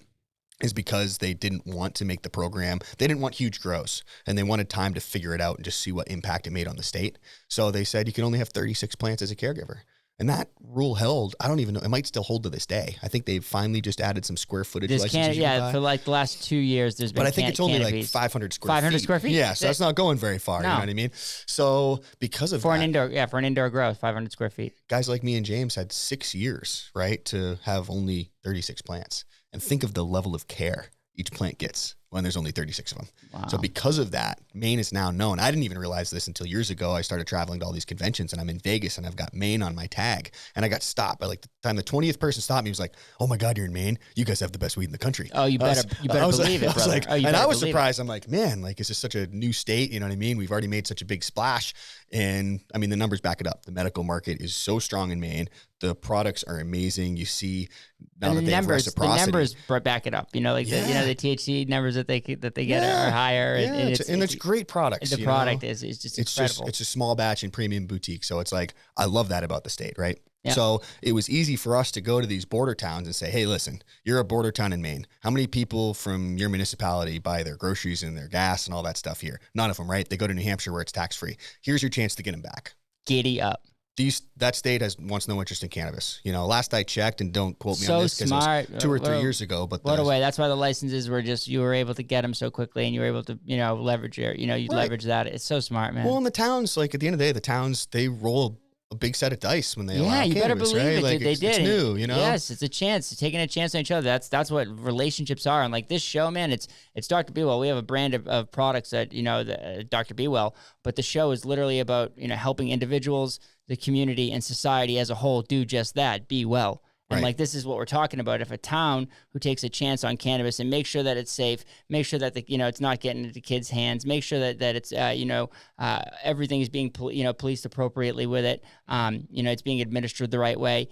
is because they didn't want to make the program. They didn't want huge grows, and they wanted time to figure it out and just see what impact it made on the state. So they said you can only have 36 plants as a caregiver. And that rule held, I don't even know, it might still hold to this day. I think they've finally just added some square footage licenses. For like the last 2 years, there's been But I think it's only like 500 square feet. 500 square feet? Yeah, so that's not going very far, No. you know what I mean? So because of for that, an indoor grow, 500 square feet. guys like me and James had 6 years, right, to have only 36 plants. And think of the level of care each plant gets when there's only 36 of them. Wow. So because of that, Maine is now known. I didn't even realize this until years ago. I started traveling to all these conventions, and I'm in Vegas, and I've got Maine on my tag. And I got stopped by like the time the 20th person stopped me, he was like, oh my God, you're in Maine. You guys have the best weed in the country. Oh, you better believe it, brother. I was surprised. I'm like, man, like, it's just such a new state. You know what I mean? We've already made such a big splash. And I mean, the numbers back it up. The medical market is so strong in Maine. The products are amazing. You see now that they have reciprocity. The numbers back it up. The THC numbers that they get are higher. Yeah, and it's great products. The product is just incredible. It's a small batch and premium boutique. So it's like, I love that about the state, right? Yeah. So it was easy for us to go to these border towns and say, hey, listen, you're a border town in Maine. How many people from your municipality buy their groceries and their gas and all that stuff here? None of them, right? They go to New Hampshire where it's tax-free. Here's your chance to get them back. Giddy up. That state wants no interest in cannabis. Last I checked, and don't quote me so on this because it was 2 or 3 years ago. But what a way! That's why the licenses were you were able to get them so quickly, and you were able to leverage leverage that. It's so smart, man. Well, in the towns, like at the end of the day, the towns, they roll a big set of dice when they allow you cannabis, better believe right? it. Like they did. It's new, Yes, it's a chance. Taking a chance on each other. That's what relationships are. And like this show, man, it's Dr. BeeWell. We have a brand of products that the Dr. BeeWell, but the show is literally about helping individuals, the community, and society as a whole do just that. Be well. And like, this is what we're talking about. If a town who takes a chance on cannabis and make sure that it's safe, make sure that it's not getting into kids' hands, make sure that it's everything is being policed appropriately with it. It's being administered the right way.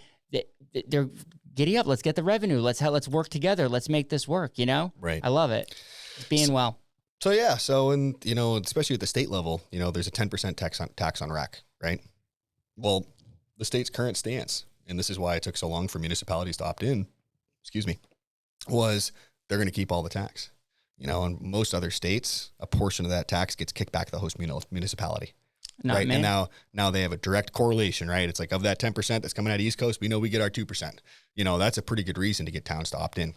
They're giddy up. Let's get the revenue. Let's work together. Let's make this work. Right. I love it. It's being well. So yeah, so and especially at the state level, there's a 10% tax on rec, right? Well, the state's current stance, and this is why it took so long for municipalities to opt in, excuse me, was they're going to keep all the tax. In most other states, a portion of that tax gets kicked back to the host municipality. Not right. Maine. And now they have a direct correlation, right? It's like of that 10% that's coming out of East Coast, we know we get our 2%. That's a pretty good reason to get towns to opt in.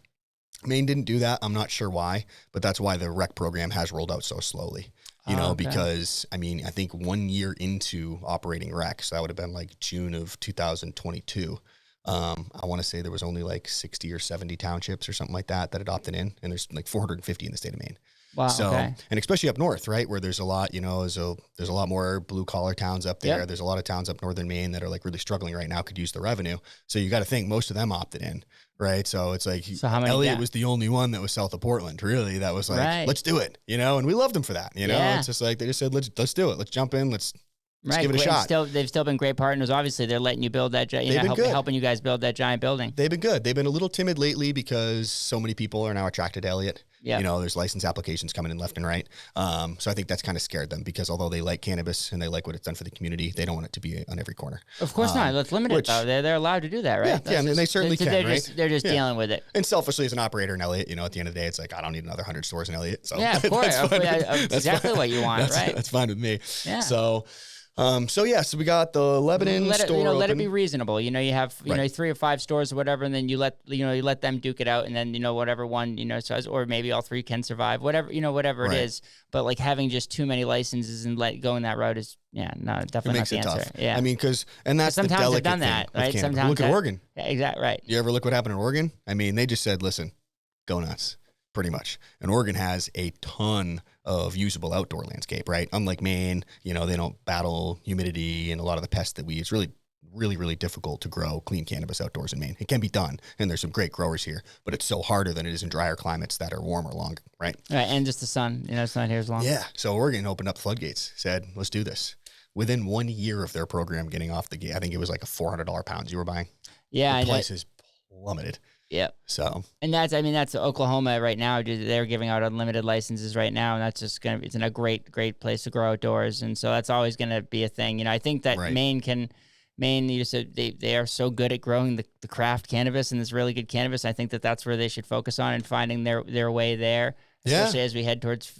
Maine didn't do that. I'm not sure why, but that's why the rec program has rolled out so slowly. Because I think 1 year into operating rec, so that would have been like June of 2022. I want to say there was only like 60 or 70 townships or something like that had opted in, and there's like 450 in the state of Maine. Wow. So, okay. and especially up north, right, where there's a lot, there's a lot more blue collar towns up there. Yep. There's a lot of towns up northern Maine that are like really struggling right now, could use the revenue. So you got to think most of them opted in, right? So it's like Elliott was the only one that was south of Portland, really, that was like, let's do it, and we loved them for that. It's just like they just said, let's do it, let's jump in, let's give it a shot. They've still been great partners. Obviously, they're letting you build that, helping you guys build that giant building. They've been good. They've been a little timid lately because so many people are now attracted to Elliott. Yeah. There's license applications coming in left and right. So I think that's kind of scared them because although they like cannabis and they like what it's done for the community, they don't want it to be on every corner. Of course not. Let's limit it though. They're allowed to do that, right? Yeah, and they certainly can, right? They're just dealing with it. And selfishly as an operator in Elliott, at the end of the day, it's like, I don't need another 100 stores in Elliott. So yeah, of course. That's exactly what you want, right? That's fine with me. Yeah. So we got the Lebanon store. Let it be reasonable. You have 3 or 5 stores or whatever, and then you let them duke it out, and then whatever one size, or maybe all 3 can survive. Whatever it is. But like having just too many licenses and going that route is definitely not the answer. Tough. Yeah, because that's the delicate they've done that, right? Sometimes look at Oregon. Yeah, exactly right. You ever look what happened in Oregon? They just said, listen, go nuts. Pretty much. And Oregon has a ton of usable outdoor landscape, right? Unlike Maine, they don't battle humidity and a lot of the pests that it's really, really, really difficult to grow clean cannabis outdoors in Maine. It can be done, and there's some great growers here, but it's so harder than it is in drier climates that are warmer longer, right? Right, and just the sun, it's not here as long. Yeah, so Oregon opened up the floodgates, said, let's do this. Within 1 year of their program getting off the gate, I think it was like a $400 pounds you were buying. Yeah, the prices plummeted. Yeah. So, and that's Oklahoma right now. They're giving out unlimited licenses right now, and that's just it's in a great place to grow outdoors, and so that's always going to be a thing. I think that Maine, you said they are so good at growing the craft cannabis and this really good cannabis. I think that's where they should focus on and finding their way there. Especially as we head towards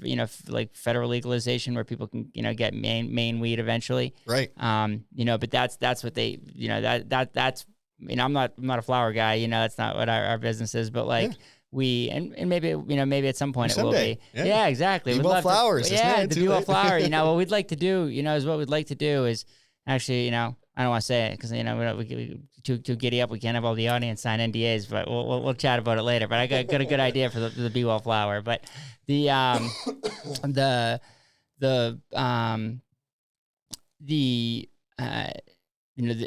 like federal legalization where people can get Maine weed eventually. Right. But that's what they that's. I'm not a flower guy, that's not what our business is, but we, and maybe, maybe at some point someday, it will be. Yeah, exactly. BeeWell flowers. The BeeWell flower, what we'd like to do, is actually, I don't want to say it because, we too giddy up. We can't have all the audience sign NDAs, but we'll chat about it later. But I got a good idea for the BeeWell flower, but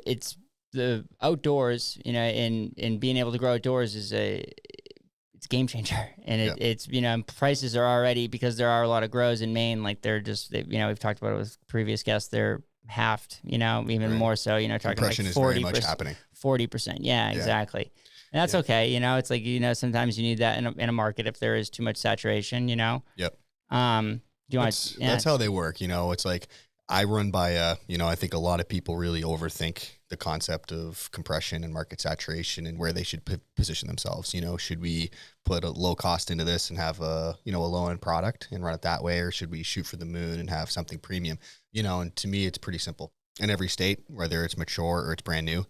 it's, the outdoors, and being able to grow outdoors is it's a game changer, and it's prices are already, because there are a lot of grows in Maine, like we've talked about it with previous guests, they're halved, even more so, talking compression like 40%, is very much happening. 40%, yeah, exactly, and that's okay, it's like sometimes you need that in a market if there is too much saturation, Yep. Do you want? That's how they work, it's like. I run by I think a lot of people really overthink the concept of compression and market saturation and where they should position themselves. Should we put a low cost into this and have a low end product and run it that way, or should we shoot for the moon and have something premium? And to me, it's pretty simple. In every state, whether it's mature or it's brand new,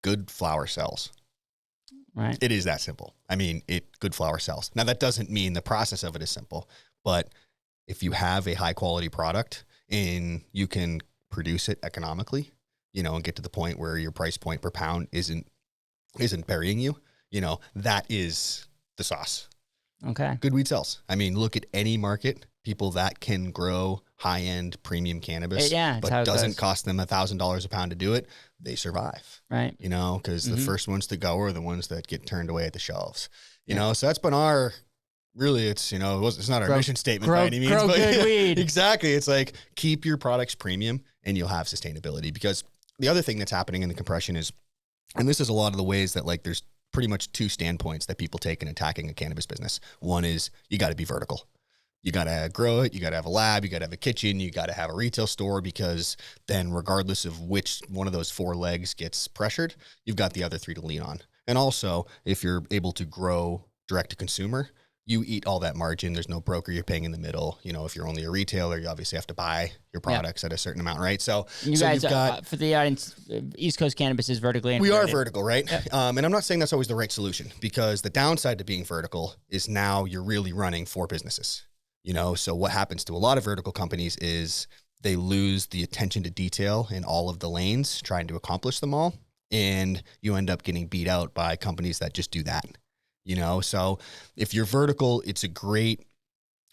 good flower sells. Right. It is that simple. Good flower sells. Now that doesn't mean the process of it is simple, but if you have a high quality product and you can produce it economically, and get to the point where your price point per pound isn't burying you, that is the sauce. Okay. Good weed sells. Look at any market, people that can grow high-end premium cannabis, but doesn't cost them $1,000 a pound to do it, they survive. Right. Because the first ones to go are the ones that get turned away at the shelves. So that's been our... Really, it's not our mission statement by any means, but good weed. Exactly. It's like keep your products premium and you'll have sustainability. Because the other thing that's happening in the compression is, and this is a lot of the ways that like there's pretty much 2 standpoints that people take in attacking a cannabis business. One is you got to be vertical. You got to grow it. You got to have a lab. You got to have a kitchen. You got to have a retail store, because then regardless of which one of those 4 legs gets pressured, you've got the other 3 to lean on. And also, if you're able to grow direct to consumer, you eat all that margin. There's no broker you're paying in the middle. You know, if you're only a retailer, you obviously have to buy your products at a certain amount, right? So you guys, you've got, for the audience, East Coast Cannabis is vertically integrated. We are vertical, right? Yeah. And I'm not saying that's always the right solution, because the downside to being vertical is now you're really running 4 businesses. You know, so what happens to a lot of vertical companies is they lose the attention to detail in all of the lanes, trying to accomplish them all. And you end up getting beat out by companies that just do that. You know, so if you're vertical, it's a great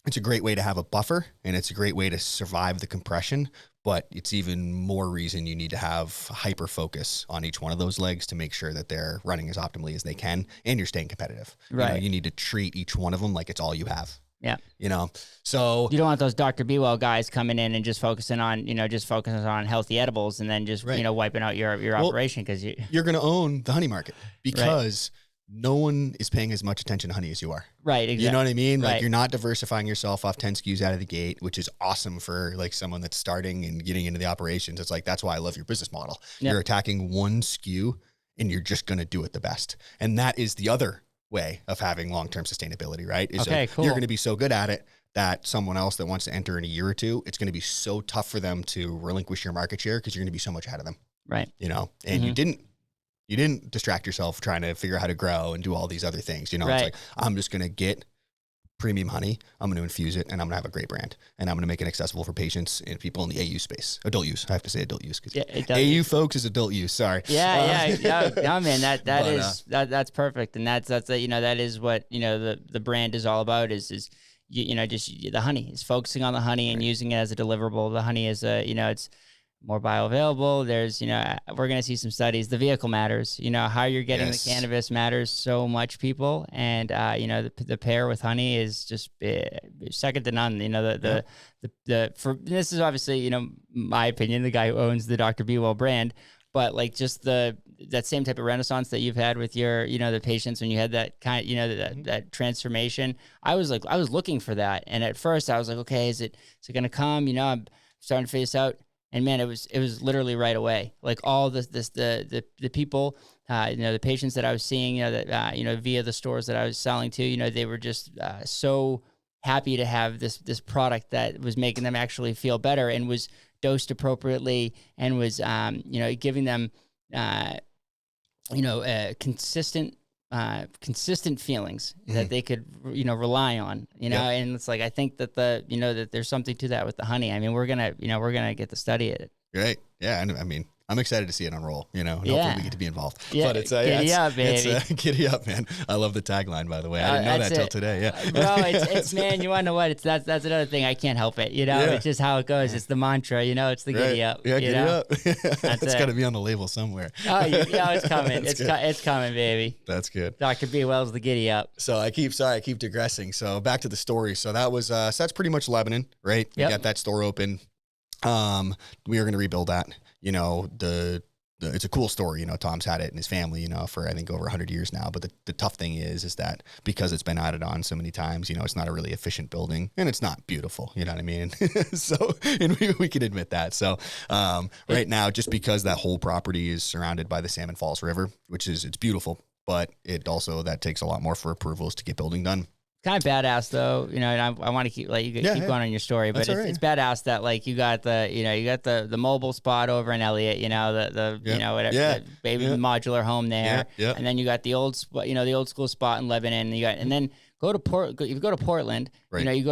way to have a buffer, and it's a great way to survive the compression, but it's even more reason you need to have hyper focus on each one of those legs to make sure that they're running as optimally as they can, and you're staying competitive. Right. You know, you need to treat each one of them like it's all you have. Yeah. You know, so you don't want those Dr. BeeWell guys coming in and just focusing on, healthy edibles, and then just, wiping out your operation, because you're going to own the honey market, because no one is paying as much attention to honey as you are. Right. Exactly. You know what I mean? Like, right. You're not diversifying yourself off 10 SKUs out of the gate, which is awesome for like someone that's starting and getting into the operations. It's like, that's why I love your business model. Yep. You're attacking one SKU and you're just going to do it the best. And that is the other way of having long-term sustainability, right? Is okay, cool. You're going to be so good at it that someone else that wants to enter in a year or two, it's going to be so tough for them to relinquish your market share, because you're going to be so much ahead of them. Right. You know, and you didn't distract yourself trying to figure out how to grow and do all these other things. You know, It's like, I'm just going to get premium honey. I'm going to infuse it, and I'm going to have a great brand, and I'm going to make it accessible for patients and people in the AU space. Adult use. I have to say adult use, because AU folks is adult use. Sorry. Yeah. No, man, that's perfect. And that's that is what, the brand is all about, is just the honey, is focusing on the honey and using it as a deliverable. The honey is it's more bioavailable. There's, we're going to see some studies. The vehicle matters. How you're getting the cannabis matters so much, people. And, the pair with honey is just second to none. This is obviously, my opinion, the guy who owns the Dr. BeeWell brand, but like just that same type of renaissance that you've had with your, the patients, when you had that kind, that transformation. I was looking for that. And at first I was like, okay, is it going to come? I'm starting to phase out. And man, it was literally right away. Like all the people, the patients that I was seeing, via the stores that I was selling to, they were just so happy to have this product that was making them actually feel better, and was dosed appropriately, and was giving them consistent feelings that they could rely on, and it's like, I think that that there's something to that with the honey. I mean, we're gonna get to study it. Great. Yeah. I mean, I'm excited to see it unroll, and hopefully we get to be involved. Yeah. But it's giddy up, baby. Giddy up, man. I love the tagline, by the way. I didn't know that till today. Yeah. Bro, it's man, you want to know what? That's another thing. I can't help it. It's just how it goes. It's the mantra, it's the giddy up. Yeah, giddy up. It's got to be on the label somewhere. Oh, yeah, it's coming. It's coming, baby. That's good. Dr. BeeWell's the giddy up. So I keep digressing. So back to the story. So that was, so that's pretty much Lebanon, right? We got that store open. We are going to rebuild that. It's a cool story. Tom's had it in his family, for I think over 100 years now. But the tough thing is that because it's been added on so many times, it's not a really efficient building, and it's not beautiful. You know what I mean? So, and we can admit that. So, right now, just because that whole property is surrounded by the Salmon Falls River, it's beautiful, but it also, that takes a lot more for approvals to get building done. Kind of badass though, and I want to keep keep going on your story, but it's badass that you got the mobile spot over in Elliott, the baby modular home there, and then you got the old spot, the old school spot in Lebanon, and then go to Portland, you go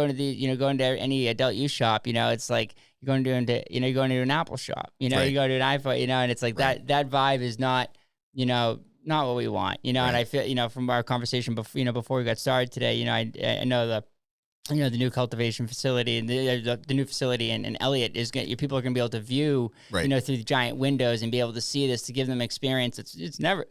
to go into any adult use shop, it's like you're going to an Apple shop, you go to an iPhone, and it's like that vibe is not, not what we want, and I feel, from our conversation before we got started today, I know the new cultivation facility and the new facility in Elliott people are going to be able to view, through the giant windows and be able to see this, to give them experience. It's never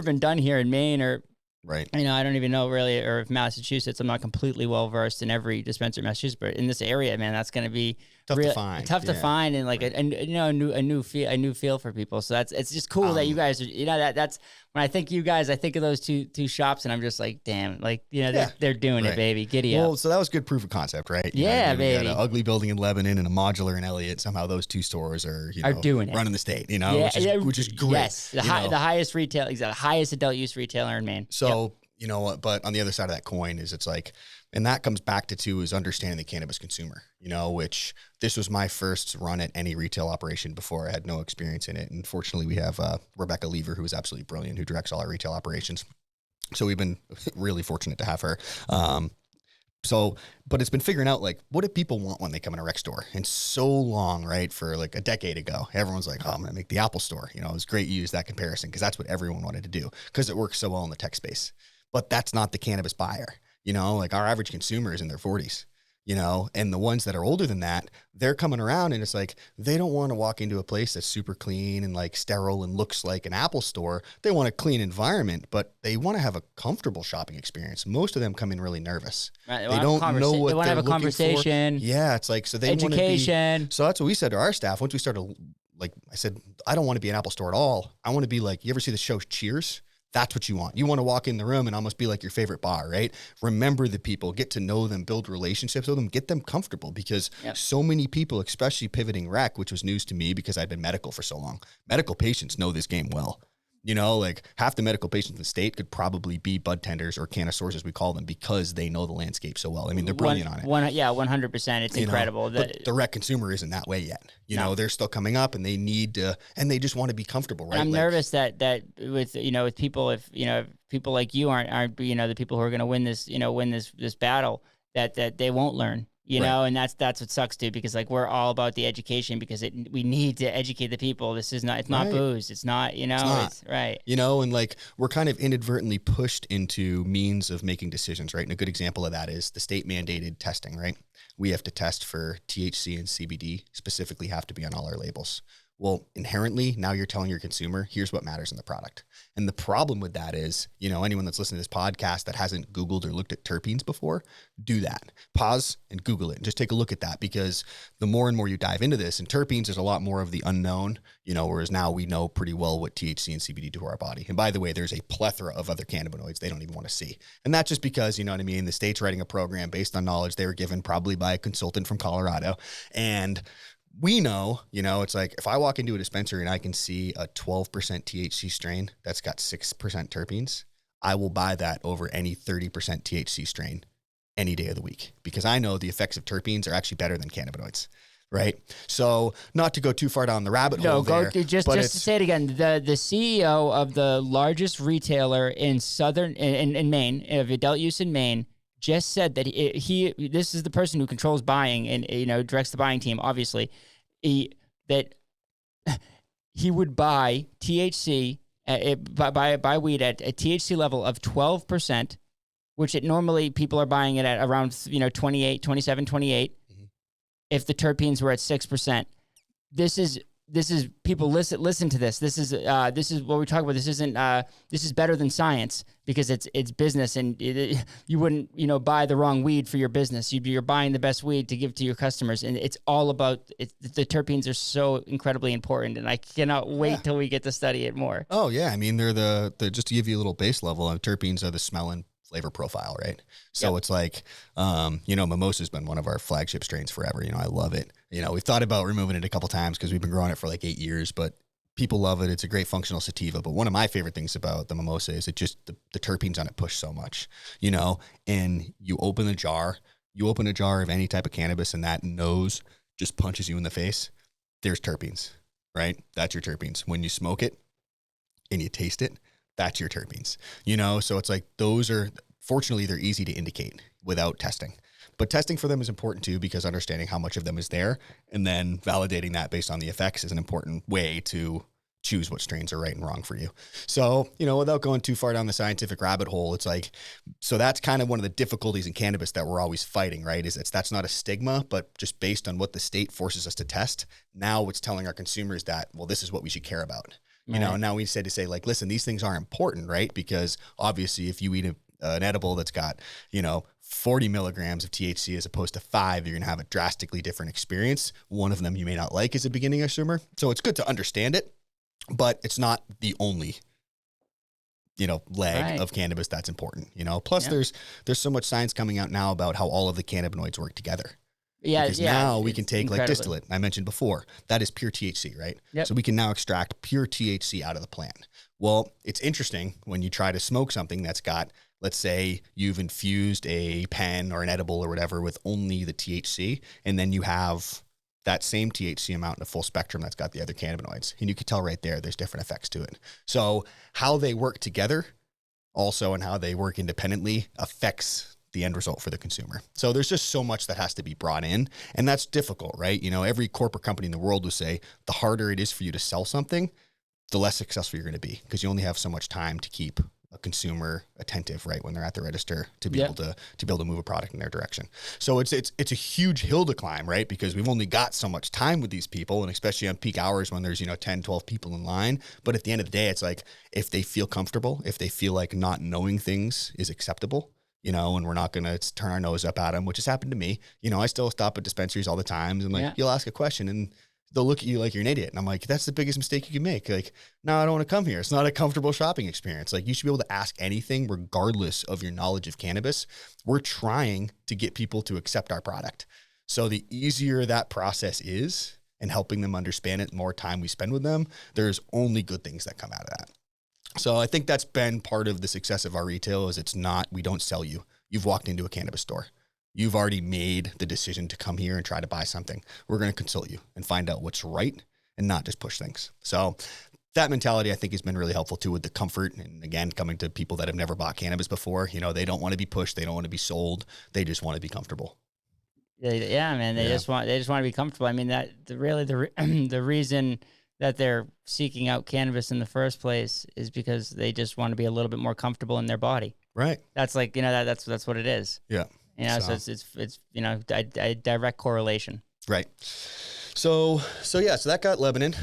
been done here in Maine, or I don't even know really, or if Massachusetts. I'm not completely well versed in every dispensary in Massachusetts, but in this area, man, that's going to be tough to find. Tough to find, and like a new feel for people. So it's just cool that you guys are, that's when I think you guys, I think of those two shops, and I'm just like, damn, like, they're doing it, baby. Giddy up. Well, so that was good proof of concept, right? Baby. We got an ugly building in Lebanon and a modular in Elliott. Somehow those two stores are doing it, running the state, which is great. Yes, the highest retail, exactly, highest adult use retailer in Maine. So you know what? But on the other side of that coin is it's like, and that comes back to too is understanding the cannabis consumer. Which this was my first run at any retail operation before. I had no experience in it, and fortunately, we have Rebecca Lever, who is absolutely brilliant, who directs all our retail operations. So we've been really fortunate to have her. But it's been figuring out, like, what do people want when they come in a rec store? And so long, right, for like a decade ago, everyone's like, oh, I'm going to make the Apple store. It was great you use that comparison because that's what everyone wanted to do because it works so well in the tech space. But that's not the cannabis buyer. Like our average consumer is in their 40s, and the ones that are older than that, they're coming around and it's like, they don't want to walk into a place that's super clean and like sterile and looks like an Apple store. They want a clean environment, but they want to have a comfortable shopping experience. Most of them come in really nervous. Right, they don't know what they want to have a conversation. For. Yeah. It's like, so they education. So that's what we said to our staff. Once we started, like I said, I don't want to be an Apple store at all. I want to be like, you ever see the show Cheers? That's what you want. You want to walk in the room and almost be like your favorite bar, right? Remember the people, get to know them, build relationships with them, get them comfortable because so many people, especially pivoting rec, which was news to me because I'd been medical for so long. Medical patients know this game well. Like half the medical patients in the state could probably be bud tenders or cannasaurs, as we call them, because they know the landscape so well. I mean, they're brilliant on it. 100%. It's incredible. But the rec consumer isn't that way yet. They're still coming up and they need to, and they just want to be comfortable, right? I'm nervous that with, with people, if people like you aren't, the people who are going to win this battle, that they won't learn. And that's what sucks too, because like we're all about the education because we need to educate the people. This is not, it's not booze. It's not, it's right. And like we're kind of inadvertently pushed into means of making decisions, right? And a good example of that is the state mandated testing, right? We have to test for THC and CBD specifically have to be on all our labels. Well, inherently, now you're telling your consumer, here's what matters in the product. And the problem with that is, anyone that's listening to this podcast that hasn't Googled or looked at terpenes before, do that. Pause and Google it and just take a look at that because the more and more you dive into this, and terpenes is a lot more of the unknown, whereas now we know pretty well what THC and CBD do to our body. And by the way, there's a plethora of other cannabinoids they don't even want to see. And that's just because, the state's writing a program based on knowledge they were given probably by a consultant from Colorado. And we know, it's like if I walk into a dispensary and I can see a 12% THC strain that's got 6% terpenes, I will buy that over any 30% THC strain any day of the week because I know the effects of terpenes are actually better than cannabinoids. Right. So not to go too far down the rabbit hole there. Just to say it again, the CEO of the largest retailer in in Maine, of adult use in Maine, just said that this is the person who controls buying and directs the buying team. Obviously, that he would buy THC buy weed at a THC level of 12%, which normally people are buying it at around 28, 27, 28. Mm-hmm. If the terpenes were at 6%, this is people listen to this. This is what we talk about. This isn't this is better than science because it's business and you wouldn't buy the wrong weed for your business. You're buying the best weed to give to your customers, and it's all about the terpenes are so incredibly important, and I cannot wait till we get to study it more. Oh yeah, I mean they're the just to give you a little base level. Terpenes are the smell and flavor profile, right? So it's like, mimosa has been one of our flagship strains forever. I love it. We've thought about removing it a couple times because we've been growing it for like 8 years, but people love it. It's a great functional sativa. But one of my favorite things about the mimosa is it just, the terpenes on it push so much, and you open a jar of any type of cannabis and that nose just punches you in the face. There's terpenes, right? That's your terpenes. When you smoke it and you taste it, that's your terpenes, so it's like fortunately, they're easy to indicate without testing. But testing for them is important too, because understanding how much of them is there and then validating that based on the effects is an important way to choose what strains are right and wrong for you. So, without going too far down the scientific rabbit hole, it's like, so that's kind of one of the difficulties in cannabis that we're always fighting, right? That's not a stigma, but just based on what the state forces us to test. Now it's telling our consumers that, well, this is what we should care about. And now we said to say like, listen, these things are important, right? Because obviously if you eat an edible that's got, 40 milligrams of THC as opposed to 5, you're going to have a drastically different experience. One of them you may not like as a beginning consumer. So it's good to understand it, but it's not the only, leg of cannabis that's important, Plus there's so much science coming out now about how all of the cannabinoids work together. Because now we can take like distillate, I mentioned before, that is pure THC, right? Yep. So we can now extract pure THC out of the plant. Well, it's interesting when you try to smoke something that's got, let's say you've infused a pen or an edible or whatever with only the THC, and then you have that same THC amount in a full spectrum that's got the other cannabinoids. And you can tell right there's different effects to it. So how they work together also and how they work independently affects the end result for the consumer. So there's just so much that has to be brought in, and that's difficult, right? Every corporate company in the world will say the harder it is for you to sell something, the less successful you're going to be, because you only have so much time to keep a consumer attentive, right, when they're at the register to be able to move a product in their direction. So it's a huge hill to climb, right? Because we've only got so much time with these people, and especially on peak hours when there's 10, 12 people in line. But at the end of the day, it's like if they feel comfortable, if they feel like not knowing things is acceptable, and we're not going to turn our nose up at them, which has happened to me. I still stop at dispensaries all the time, and you'll ask a question and they'll look at you like you're an idiot. And I'm like, that's the biggest mistake you can make. Like, no, I don't want to come here. It's not a comfortable shopping experience. Like, you should be able to ask anything regardless of your knowledge of cannabis. We're trying to get people to accept our product. So the easier that process is and helping them understand it, the more time we spend with them, there's only good things that come out of that. So I think that's been part of the success of our retail is we don't sell you. You've walked into a cannabis store. You've already made the decision to come here and try to buy something. We're going to consult you and find out what's right and not just push things. So that mentality, I think, has been really helpful too with the comfort. And again, coming to people that have never bought cannabis before, they don't want to be pushed. They don't want to be sold. They just want to be comfortable. Yeah, man. They just want to be comfortable. I mean, the reason that they're seeking out cannabis in the first place is because they just want to be a little bit more comfortable in their body. Right. That's like, that's what it is. Yeah. So it's a direct correlation. Right. So that got Lebanon.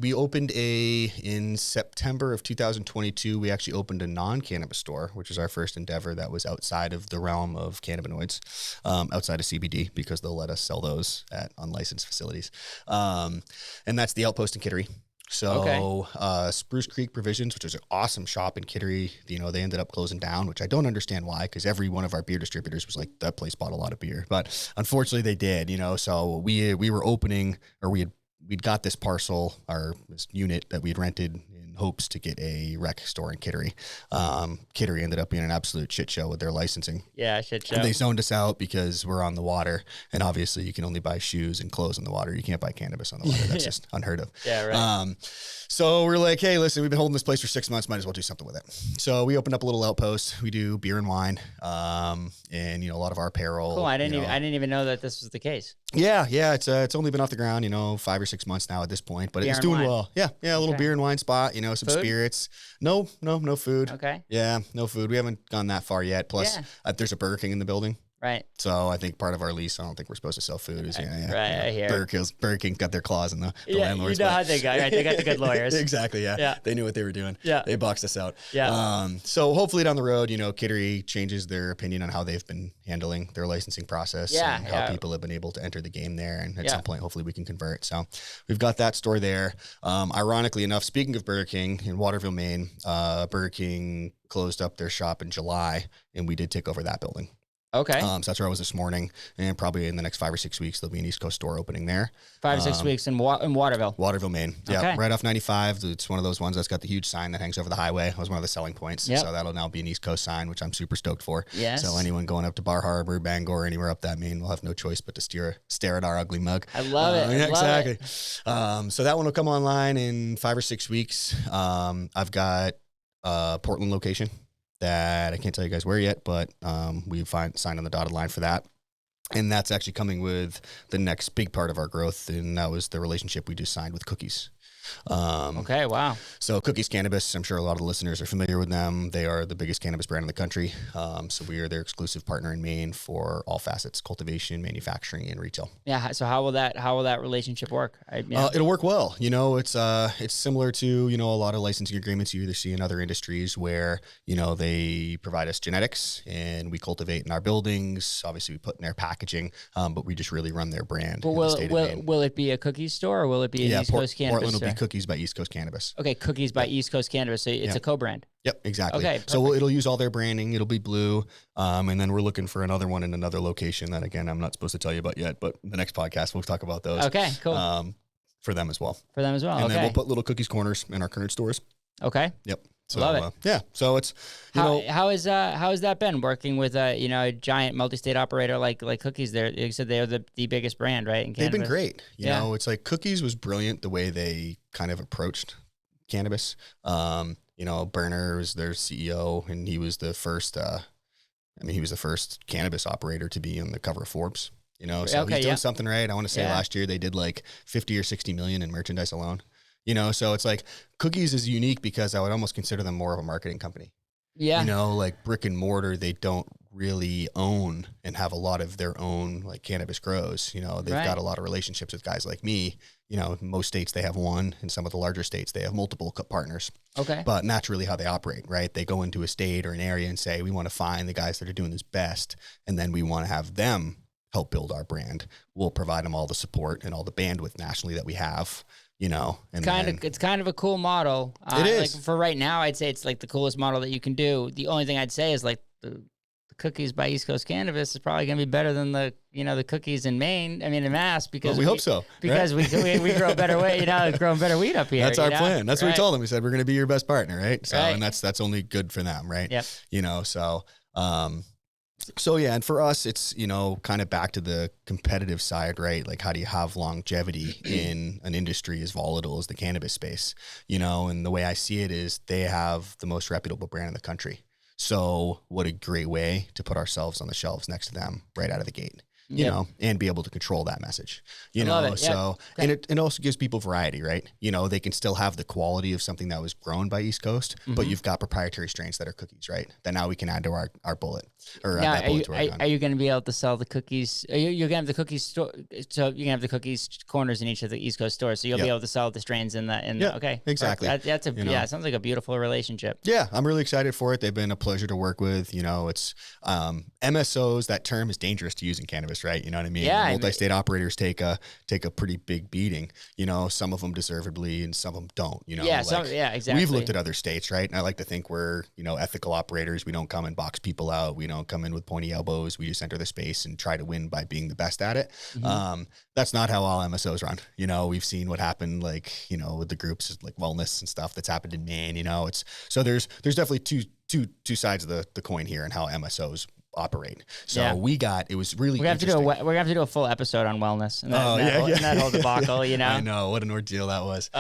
We opened in September of 2022, we actually opened a non-cannabis store, which is our first endeavor that was outside of the realm of cannabinoids, outside of CBD, because they'll let us sell those at unlicensed facilities. And that's the Outpost in Kittery. So Spruce Creek Provisions, which is an awesome shop in Kittery, they ended up closing down, which I don't understand why, because every one of our beer distributors was like, that place bought a lot of beer. But unfortunately they did, so we were opening, or we'd got this parcel, or this unit that we had rented in hopes to get a rec store in Kittery. Kittery ended up being an absolute shit show with their licensing. Yeah, shit show. And they zoned us out because we're on the water, and obviously you can only buy shoes and clothes on the water. You can't buy cannabis on the water. That's just unheard of. Yeah, right. So we're like, hey, listen, we've been holding this place for 6 months. Might as well do something with it. So we opened up a little outpost. We do beer and wine, and a lot of our apparel. Cool. I didn't even know that this was the case. Yeah. It's only been off the ground, 5 or 6 months now at this point, but it's doing well. Yeah. A little beer and wine spot, some food? Spirits. No food. Okay. Yeah, no food. We haven't gone that far yet. Plus, there's a Burger King in the building. Right. So I think part of our lease, I don't think we're supposed to sell food. Right. I hear. Burger King got their claws in the landlords. You know how they got, right? They got the good lawyers. Exactly. Yeah. They knew what they were doing. Yeah. They boxed us out. Yeah. So hopefully down the road, Kittery changes their opinion on how they've been handling their licensing process and how people have been able to enter the game there. And at some point, hopefully we can convert. So we've got that store there. Ironically enough, speaking of Burger King in Waterville, Maine, Burger King closed up their shop in July, and we did take over that building. Okay. So that's where I was this morning, and probably in the next 5 or 6 weeks, there'll be an East Coast store opening there. 5 or 6 weeks in Waterville. Waterville, Maine. Yeah, okay. Right off 95. It's one of those ones that's got the huge sign that hangs over the highway. That was one of the selling points. Yep. So that'll now be an East Coast sign, which I'm super stoked for. Yes. So anyone going up to Bar Harbor, Bangor, anywhere up that Maine will have no choice but to stare at our ugly mug. I love it. Yeah, exactly. It. So that one will come online in 5 or 6 weeks. I've got a Portland location that I can't tell you guys where yet, but we signed on the dotted line for that. And that's actually coming with the next big part of our growth, and that was the relationship we just signed with Cookies. Okay, wow. So Cookies Cannabis, I'm sure a lot of the listeners are familiar with them. They are the biggest cannabis brand in the country. So we are their exclusive partner in Maine for all facets: cultivation, manufacturing, and retail. Yeah. So how will that relationship work? It'll work well. It's similar to, a lot of licensing agreements you either see in other industries where, they provide us genetics and we cultivate in our buildings. Obviously we put in their packaging, but we just really run their brand. Well, will it be a cookies store or will it be an East Coast Cannabis Portland will store? be Cookies by East Coast Cannabis. Okay, Cookies by East Coast Cannabis. So it's a co-brand. Yep, exactly. Okay, so it'll use all their branding. It'll be blue. And then we're looking for another one in another location that, again, I'm not supposed to tell you about yet, but the next podcast, we'll talk about those. Okay, cool. For them as well. And then we'll put little cookies corners in our current stores. Okay. Yep. So, love it. Yeah. So it's, how has that been working with a giant multi-state operator like Cookies? You said they're the biggest brand, right? In they've cannabis? been great. You know, it's like Cookies was brilliant the way they kind of approached cannabis. Berner was their CEO and he was the first, he was the first cannabis operator to be on the cover of Forbes. So he's doing something right. I want to say last year they did like 50 or 60 million in merchandise alone. So it's like Cookies is unique because I would almost consider them more of a marketing company. Yeah. Like brick and mortar, they don't really own and have a lot of their own like cannabis grows. They've got a lot of relationships with guys like me. In most states they have one. In some of the larger states, they have multiple partners. Okay. But that's really how they operate, right? They go into a state or an area and say, we want to find the guys that are doing this best. And then we want to have them help build our brand. We'll provide them all the support and all the bandwidth nationally that we have, and it's kind of a cool model. It is. Like for right now, I'd say it's like the coolest model that you can do. The only thing I'd say is like the Cookies by East Coast Cannabis is probably going to be better than the cookies in Maine. In Mass, because we hope so. Because right? we grow better weed, growing better weed up here. That's our plan. That's what we told them. We said, we're going to be your best partner. Right. So, right. And that's only good for them. Right. Yep. So yeah, and for us, it's, kind of back to the competitive side, right? Like how do you have longevity in an industry as volatile as the cannabis space, and the way I see it is they have the most reputable brand in the country. So what a great way to put ourselves on the shelves next to them right out of the gate. And be able to control that message, Love it. So, and it also gives people variety, right? They can still have the quality of something that was grown by East Coast, but you've got proprietary strains that are cookies, right? That now we can add to our bullet or now, that bullet to our gun. Are you going to be able to sell the cookies? You're going to have the cookies store. So you can have the cookies corners in each of the East Coast stores. So you'll be able to sell the strains in the, okay. Exactly. That's it sounds like a beautiful relationship. Yeah. I'm really excited for it. They've been a pleasure to work with, it's, MSOs, that term is dangerous to use in cannabis, right? You know what I mean? Yeah. Multi-state operators take a pretty big beating, some of them deservedly and some of them don't, exactly. We've looked at other states, right? And I like to think we're, ethical operators. We don't come and box people out. We don't come in with pointy elbows. We just enter the space and try to win by being the best at it. Mm-hmm. That's not how all MSOs run. We've seen what happened, with the groups like Wellness and stuff that's happened in Maine, so there's definitely two sides of the coin here and how MSOs operate. So it was really we're gonna have to do a full episode on wellness and that whole debacle. I know what an ordeal that was.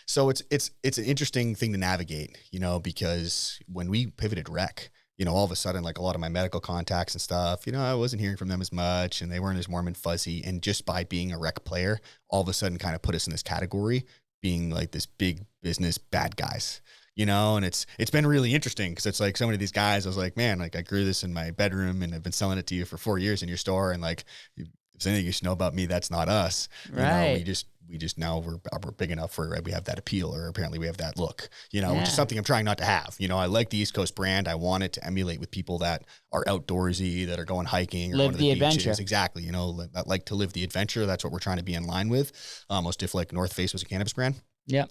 So it's an interesting thing to navigate, because when we pivoted rec, all of a sudden, like a lot of my medical contacts and stuff, I wasn't hearing from them as much and they weren't as warm and fuzzy. And just by being a rec player, all of a sudden kind of put us in this category being like this big business bad guys. And it's been really interesting because it's like so many of these guys, I was like, man, like I grew this in my bedroom and I've been selling it to you for 4 years in your store. And like, if there's anything you should know about me, that's not us. Right. We just now we're big enough for, we have that appeal, or apparently we have that look, which is something I'm trying not to have. I like the East Coast brand. I want it to emulate with people that are outdoorsy, that are going hiking or live going to the adventure. Beaches. Exactly. That like to live the adventure. That's what we're trying to be in line with. Almost if like North Face was a cannabis brand. Yeah.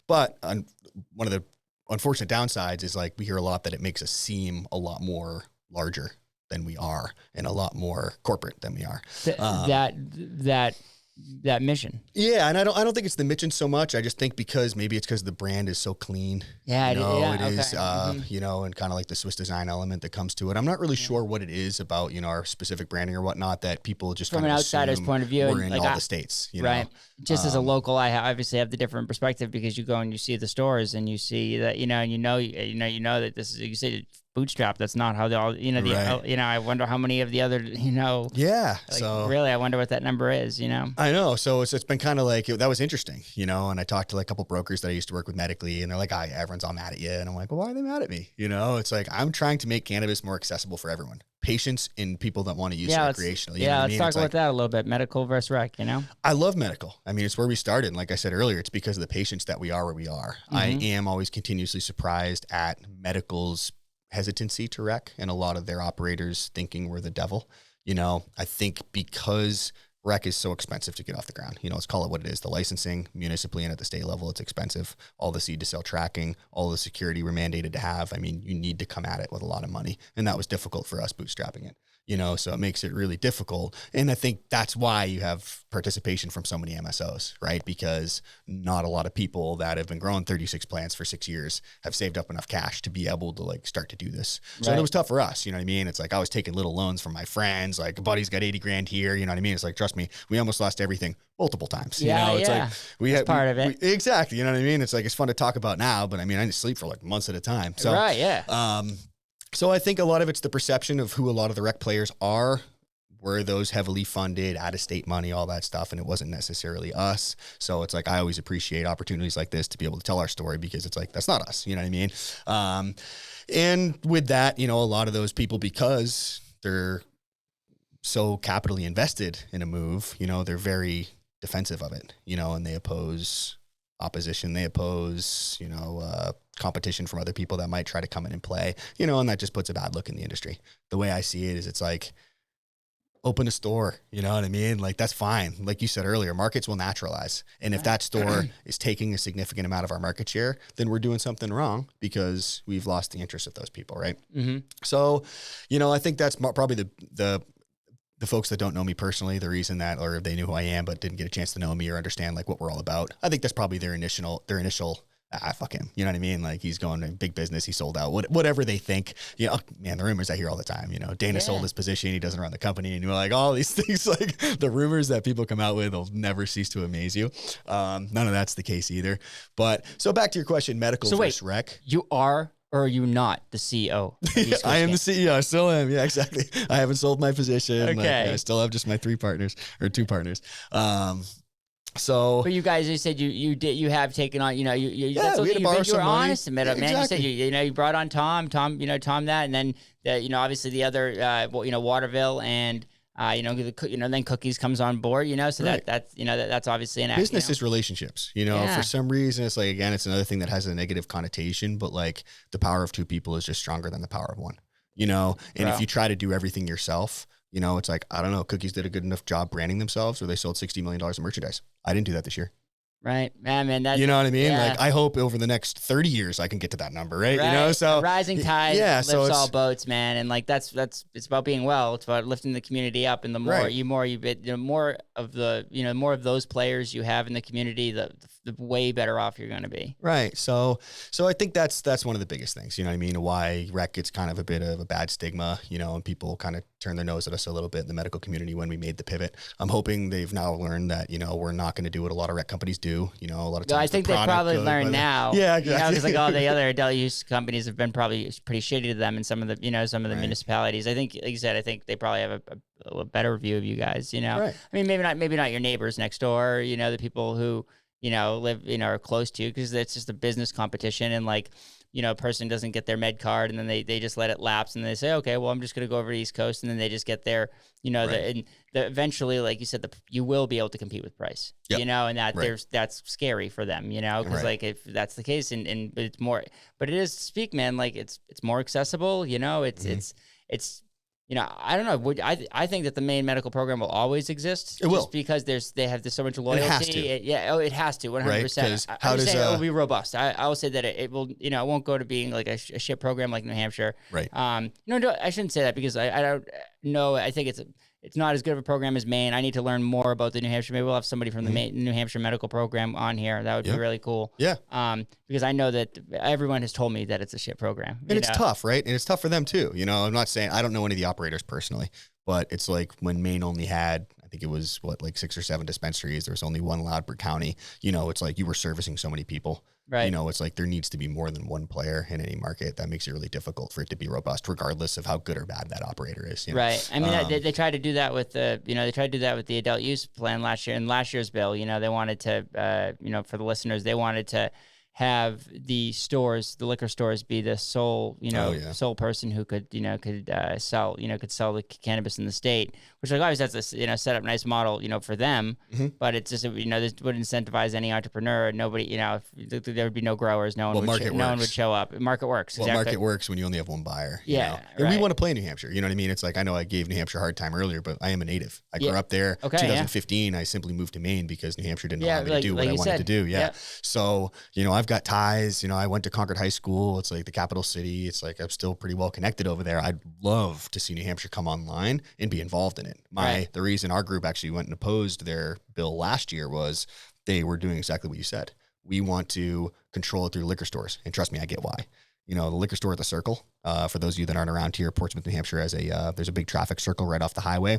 But one of the unfortunate downsides is like we hear a lot that it makes us seem a lot more larger than we are and a lot more corporate than we are. That mission. Yeah, and I don't think it's the mission so much. I just think because the brand is so clean. Yeah, it is. And kind of like the Swiss design element that comes to it. I'm not really sure what it is about our specific branding or whatnot that people just from an outsider's point of view. We're in all the states, right? Just as a local, I obviously have the different perspective because you go and you see the stores and you see that and you know that this is, you say bootstrapped. That's not how they all, Right. I wonder how many of the other, Yeah. like So really, I wonder what that number is, I know. So it's been kind of like, that was interesting, and I talked to like a couple brokers that I used to work with medically, and they're like, everyone's all mad at you. And I'm like, well, why are they mad at me? It's like, I'm trying to make cannabis more accessible for everyone, patients and people that want to use it recreationally. Let's talk about that a little bit. Medical versus rec, I love medical. I mean, it's where we started. And like I said earlier, it's because of the patients that we are where we are. I am always continuously surprised at medical's hesitancy to rec and a lot of their operators thinking we're the devil. I think because rec is so expensive to get off the ground. Let's call it what it is. The licensing municipally and at the state level, it's expensive. All the seed to sale tracking, all the security we're mandated to have. I mean, you need to come at it with a lot of money. And that was difficult for us bootstrapping it. So it makes it really difficult. And I think that's why you have participation from so many MSOs, right? Because not a lot of people that have been growing 36 plants for 6 years have saved up enough cash to be able to like start to do this. So it was tough for us. You know what I mean? It's like, I was taking little loans from my friends, like a buddy's got 80 grand here. You know what I mean? It's like, trust me, we almost lost everything multiple times. It's like we had part of it. Exactly. You know what I mean? It's like, it's fun to talk about now, but I mean, I didn't sleep for like months at a time. So, so I think a lot of it's the perception of who a lot of the rec players are, were those heavily funded, out-of-state money, all that stuff, and it wasn't necessarily us. So it's like, I always appreciate opportunities like this to be able to tell our story, because it's like, that's not us, you know what I mean? And with that, a lot of those people, because they're so capitally invested in a move, they're very defensive of it, and they oppose opposition, they oppose, competition from other people that might try to come in and play, and that just puts a bad look in the industry. The way I see it is, it's like, open a store, you know what I mean? Like, that's fine. Like you said earlier, markets will naturalize. And if that store is taking a significant amount of our market share, then we're doing something wrong, because we've lost the interest of those people, right? So, I think that's probably the folks that don't know me personally, the reason that, or they knew who I am, but didn't get a chance to know me or understand like what we're all about. I think that's probably their initial, fuck him. You know what I mean? Like, he's going to big business. He sold out, whatever they think. Man, the rumors I hear all the time, Dana sold his position. He doesn't run the company. And you're like, all these things, like the rumors that people come out with will never cease to amaze you. None of that's the case either. But so back to your question, medical versus rec. You are, or are you not the CEO? I am the CEO. I still am. Yeah, exactly. I haven't sold my position. Okay. I still have just my 2 partners. So, but you guys, you said you have taken on, we had to borrow some you were money. honest a minute, man. Exactly. You said you brought on Tom that, and then obviously the other Waterville and then Cookies comes on board, so that's obviously an business is relationships, for some reason. It's like, again, it's another thing that has a negative connotation, but like the power of 2 people is just stronger than the power of 1, and if you try to do everything yourself, it's like, I don't know, Cookies did a good enough job branding themselves, or they sold $60 million of merchandise. I didn't do that this year. Right. Man, that's, you know what I mean? Yeah. Like, I hope over the next 30 years I can get to that number, right? So a rising tide lifts all boats, man. And like, that's it's about being well. It's about lifting the community up. And the more more of those players you have in the community, the way better off you're going to be. Right. So I think that's one of the biggest things, you know what I mean? Why rec gets kind of a bit of a bad stigma, and people kind of turn their nose at us a little bit in the medical community when we made the pivot. I'm hoping they've now learned that, we're not going to do what a lot of rec companies do. A lot of times I think they probably learned now. Yeah, exactly. Because like all the other adult use companies have been probably pretty shitty to them in some of the municipalities. I think, like you said, I think they probably have a better view of you guys. Right. I mean, maybe not your neighbors next door. The people who live are close to you, because it's just a business competition, and like. A person doesn't get their med card, and then they just let it lapse, and they say, okay, well, I'm just going to go over to the East Coast, and then they just get their, eventually, like you said, you will be able to compete with price, and that that's scary for them, because like if that's the case, and it's more, but it is man, like it's more accessible, it's I don't know. I think that the Maine medical program will always exist. It will. Just because they have so much loyalty. It has to. It has to, 100%. Right? How does it will be robust. I will say that it will, it won't go to being like a shit program like New Hampshire. Right. No, I shouldn't say that, because I don't know. I think it's not as good of a program as Maine. I need to learn more about the New Hampshire. Maybe we'll have somebody from the New Hampshire medical program on here. That would be really cool. Yeah. Because I know that everyone has told me that it's a shit program. And it's tough, right? And it's tough for them too. I'm not saying, I don't know any of the operators personally, but it's like when Maine only had, I think it was like 6 or 7 dispensaries. There was only 1 allowed per county. It's like you were servicing so many people. Right. You know, it's like there needs to be more than one player in any market. That makes it really difficult for it to be robust, regardless of how good or bad that operator is. You know? Right. I mean, they tried to do that with the, they tried to do that with the adult use plan last year. In last year's bill, they wanted to, for the listeners, they wanted to have the stores, the liquor stores, be the sole, sole person who could sell the cannabis in the state, which like always that's a, set up nice model, for them, but it's just, this would incentivize any entrepreneur. Nobody, if there would be no growers, no one would show up. Market works. Well, exactly. Market works when you only have one buyer. Yeah. And we want to play in New Hampshire. You know what I mean? It's like, I know I gave New Hampshire a hard time earlier, but I am a native. I grew up there. Okay, 2015, I simply moved to Maine because New Hampshire didn't allow me to do what I wanted to do. Yeah. So, I've got ties, I went to Concord High School. It's like the capital city. It's like I'm still pretty well connected over there. I'd love to see New Hampshire come online and be involved in it. The reason our group actually went and opposed their bill last year was they were doing exactly what you said. We want to control it through liquor stores. And trust me, I get why. The liquor store at the Circle, for those of you that aren't around here, Portsmouth, New Hampshire has there's a big traffic circle right off the highway.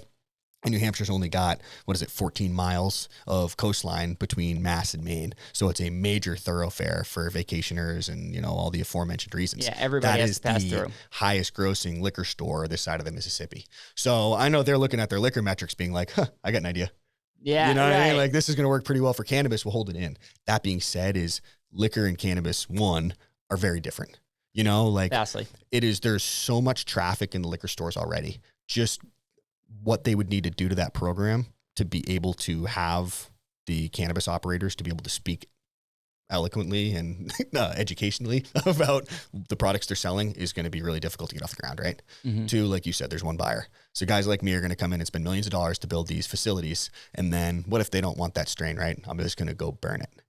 And New Hampshire's only got, 14 miles of coastline between Mass and Maine. So it's a major thoroughfare for vacationers and, all the aforementioned reasons. Yeah, everybody has to pass through. That is the highest grossing liquor store this side of the Mississippi. So I know they're looking at their liquor metrics being like, I got an idea. Yeah, you know what I mean? Like, this is going to work pretty well for cannabis. We'll hold it in. That being said, is liquor and cannabis, are very different. Vastly. There's so much traffic in the liquor stores already. Just what they would need to do to that program to be able to have the cannabis operators to be able to speak eloquently and educationally about the products they're selling is going to be really difficult to get off the ground, right? Two, like you said, there's one buyer. So guys like me are going to come in and spend millions of dollars to build these facilities. And then what if they don't want that strain, right? I'm just going to go burn it.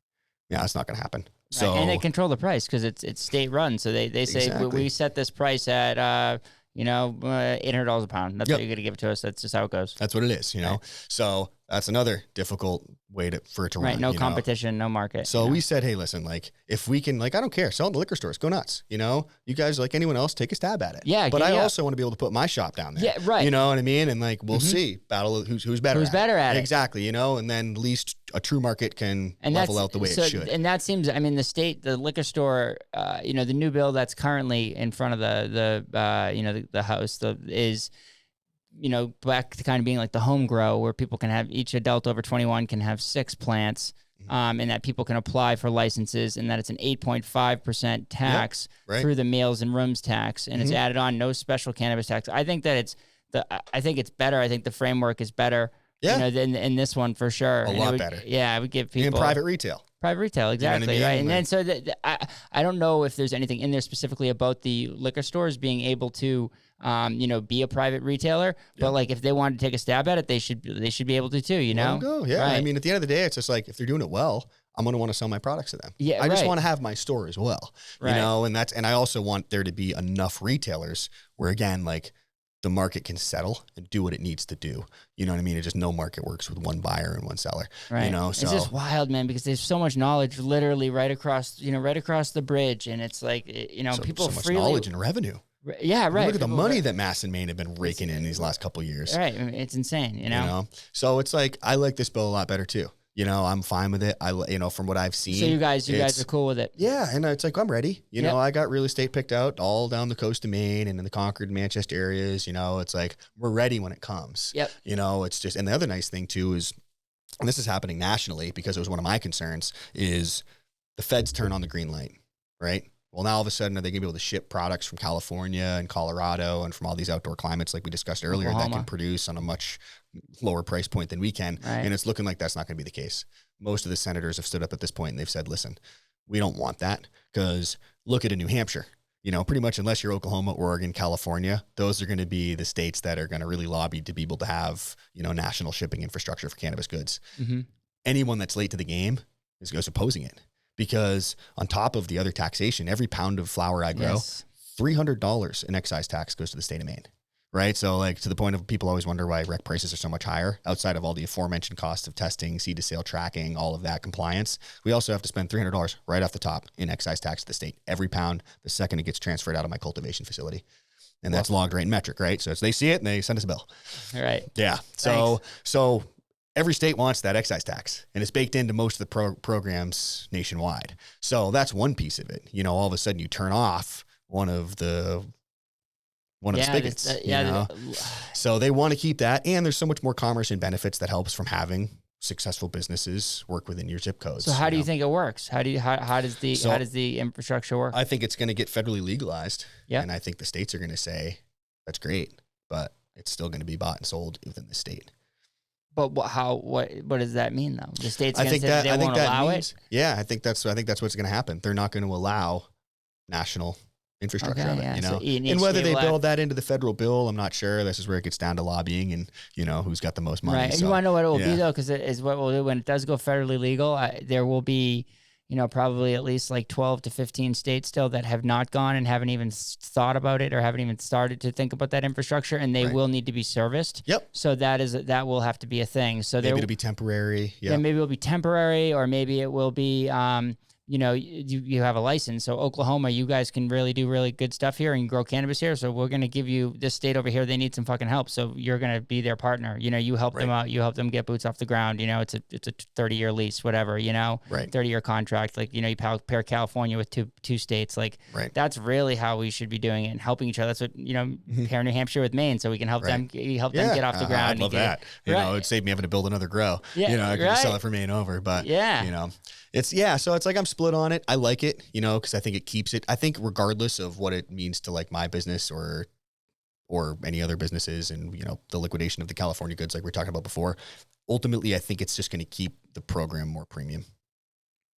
Yeah, it's not going to happen. So, and they control the price because it's state run. So they say we set this price at $800 a pound. That's what you're going to give it to us. That's just how it goes. That's what it is, Right. So that's another difficult way for it to run. Right. No competition, no market. So we said, hey, listen, like if we can, like, I don't care, sell in the liquor stores, go nuts. You guys, like anyone else, take a stab at it. Yeah. But I also want to be able to put my shop down there. Yeah. Right. You know what I mean? And like, we'll see battle who's better. Who's better at it. Exactly. And then at least a true market can level out the way it should. And that seems, the liquor store, the new bill that's currently in front of the House is, back to kind of being like the home grow where people can have, each adult over 21 can have 6 plants, and that people can apply for licenses, and that it's an 8.5% tax through the meals and rooms tax, and it's added on, no special cannabis tax. I think that I think it's better. I think the framework is better. Yeah. Than in this one for sure. A lot better. Yeah, I would give people in private retail. Private retail, exactly, you know what I mean? Right. And then so I don't know if there's anything in there specifically about the liquor stores being able to, be a private retailer. But like if they wanted to take a stab at it, they should be able to too. Let them go. Yeah. Right. At the end of the day, it's just like if they're doing it well, I'm going to want to sell my products to them. Yeah. I just want to have my store as well. Right. And I also want there to be enough retailers where again, like, the market can settle and do what it needs to do. You know what I mean? It just no market works with one buyer and one seller. Right. So it's just wild, man, because there's so much knowledge literally right across the bridge. And it's like, people so much freely knowledge and revenue. Yeah, right. Look at the money that Mass and Maine have been raking in these last couple of years. Right. It's insane, So it's like, I like this bill a lot better too. I'm fine with it. From what I've seen. So you guys are cool with it. Yeah. And it's like, I'm ready. I got real estate picked out all down the coast of Maine and in the Concord, Manchester areas. It's like, we're ready when it comes. Yep. It's just, and the other nice thing too is, and this is happening nationally because it was one of my concerns, is the feds turn on the green light, right? Well, now all of a sudden, are they going to be able to ship products from California and Colorado and from all these outdoor climates like we discussed earlier that can produce on a much lower price point than we can? Right. And it's looking like that's not going to be the case. Most of the senators have stood up at this point and they've said, listen, we don't want that because look at New Hampshire. Pretty much unless you're Oklahoma, Oregon, California, those are going to be the states that are going to really lobby to be able to have, national shipping infrastructure for cannabis goods. Anyone that's late to the game is opposing it. Because on top of the other taxation, every pound of flower I grow, $300 in excise tax goes to the state of Maine, right? So like to the point of people always wonder why rec prices are so much higher outside of all the aforementioned costs of testing, seed to sale tracking, all of that compliance. We also have to spend $300 right off the top in excise tax to the state every pound the second it gets transferred out of my cultivation facility. And that's logged right in metric, right? So they see it and they send us a bill. All right. Yeah. So every state wants that excise tax, and it's baked into most of the programs nationwide. So that's one piece of it. You know, all of a sudden you turn off one of the spigots. So they want to keep that, and there's so much more commerce and benefits that helps from having successful businesses work within your zip codes. So how do you think it works? How does the infrastructure work? I think it's going to get federally legalized. Yeah. And I think the states are going to say that's great, but it's still going to be bought and sold within the state. But what does that mean though? The state's I going to say they won't allow it? Yeah, I think that's what's going to happen. They're not going to allow national infrastructure of it, yeah. you know. So and whether they build that into the federal bill, I'm not sure. This is where it gets down to lobbying and, you know, who's got the most money. Right. So, and you want to know what it will be though, because it is what we'll do when it does go federally legal. There will be, you know, probably at least like 12 to 15 states still that have not gone and haven't even thought about it or haven't even started to think about that infrastructure, and they will need to be serviced. Yep. So that will have to be a thing. So maybe it'll be temporary. Yeah. Maybe it'll be temporary, or maybe it will be, you know, you have a license. So Oklahoma, you guys can really do really good stuff here and grow cannabis here. So we're going to give you this state over here. They need some fucking help. So you're going to be their partner. You know, you help them out. You help them get boots off the ground. You know, it's a 30-year lease, whatever, you know, 30-year contract. Like, you know, you pair California with two states. Like that's really how we should be doing it and helping each other. That's what, you know, pair New Hampshire with Maine. So we can help them get off the ground. I'd love that. You know, it'd save me having to build another grow. Yeah, you know, I could just sell it for Maine over, but you know, so it's like I'm split on it. I like it, you know, because I think it keeps it. I think regardless of what it means to like my business or any other businesses, and you know, the liquidation of the California goods like we were talking about before, ultimately I think it's just going to keep the program more premium,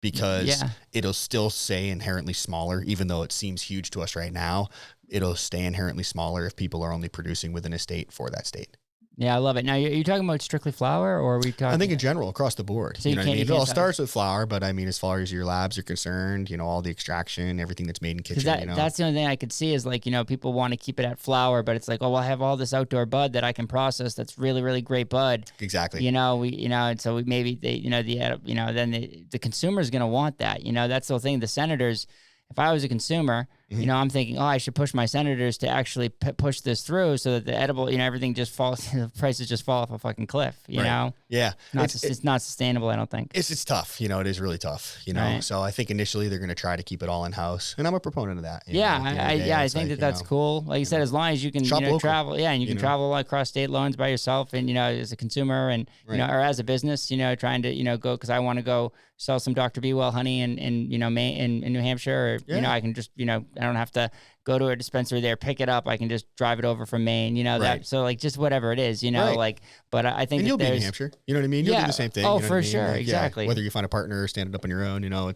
because it'll still stay inherently smaller, even though it seems huge to us right now. It'll stay inherently smaller if people are only producing within a state for that state. Yeah, I love it. Now, are you talking about strictly flower, or are we talking? I think in general, across the board. So you know what I mean? It all starts with flower, but I mean, as far as your labs are concerned, you know, all the extraction, everything that's made in kitchen, you know. That's the only thing I could see is like, you know, people want to keep it at flower, but it's like, oh, well, I have all this outdoor bud that I can process. That's really, really great bud. Exactly. You know, and so maybe then the consumer is going to want that. You know, that's the whole thing. The senators, if I was a consumer, you know, I'm thinking, oh, I should push my senators to actually push this through so that the edible, you know, everything just falls, the prices just fall off a fucking cliff, you know? Yeah. It's not sustainable, I don't think. It's tough. You know, it is really tough, you know? Right. So I think initially they're going to try to keep it all in-house, and I'm a proponent of that. I think that's cool. Like you said, as long as you can travel, and you can travel across state lines by yourself, and, you know, as a consumer and, you know, or as a business, you know, trying to, you know, go, because I want to go sell some Dr. BeeWell honey in you know, Maine, in New Hampshire, or, you know, I can just, you know, I don't have to go to a dispensary there, pick it up. I can just drive it over from Maine, you know, that. So like just whatever it is, you know, like, but I think, and you'll be in New Hampshire, you know what I mean? You'll do the same thing. Oh, you know for what I mean? sure. Like, exactly. Whether you find a partner or stand it up on your own, you know,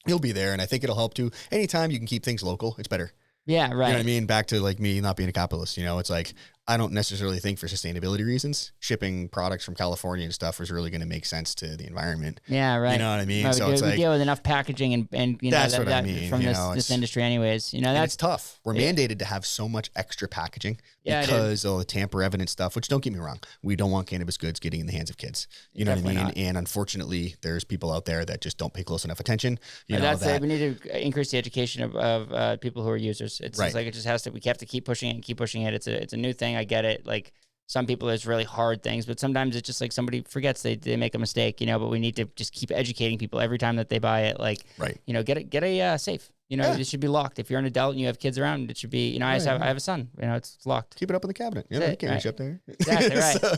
you'll be there. And I think it'll help too. Anytime you can keep things local, it's better. Yeah. Right. You know what I mean? Back to like me not being a capitalist, you know, it's like, I don't necessarily think for sustainability reasons, shipping products from California and stuff is really going to make sense to the environment. Yeah, right. You know what I mean? No, so it's we like, deal with enough packaging and you know, that's what I mean. From this industry anyways. You know, that's tough. We're mandated to have so much extra packaging because of the tamper evidence stuff, which don't get me wrong. We don't want cannabis goods getting in the hands of kids. You know what I mean? Not. And unfortunately, there's people out there that just don't pay close enough attention. You know, we need to increase the education of people who are users. It's like, it just has to, we have to keep pushing it and keep pushing it. It's a new thing. I get it. Like, some people, it's really hard things, but sometimes it's just like somebody forgets they make a mistake, you know, but we need to just keep educating people every time that they buy it. Like, you know, get a safe, you know, it should be locked. If you're an adult and you have kids around, it should be, you know, I have a son, you know, it's locked. Keep it up in the cabinet. You know, you can't reach up there. Exactly.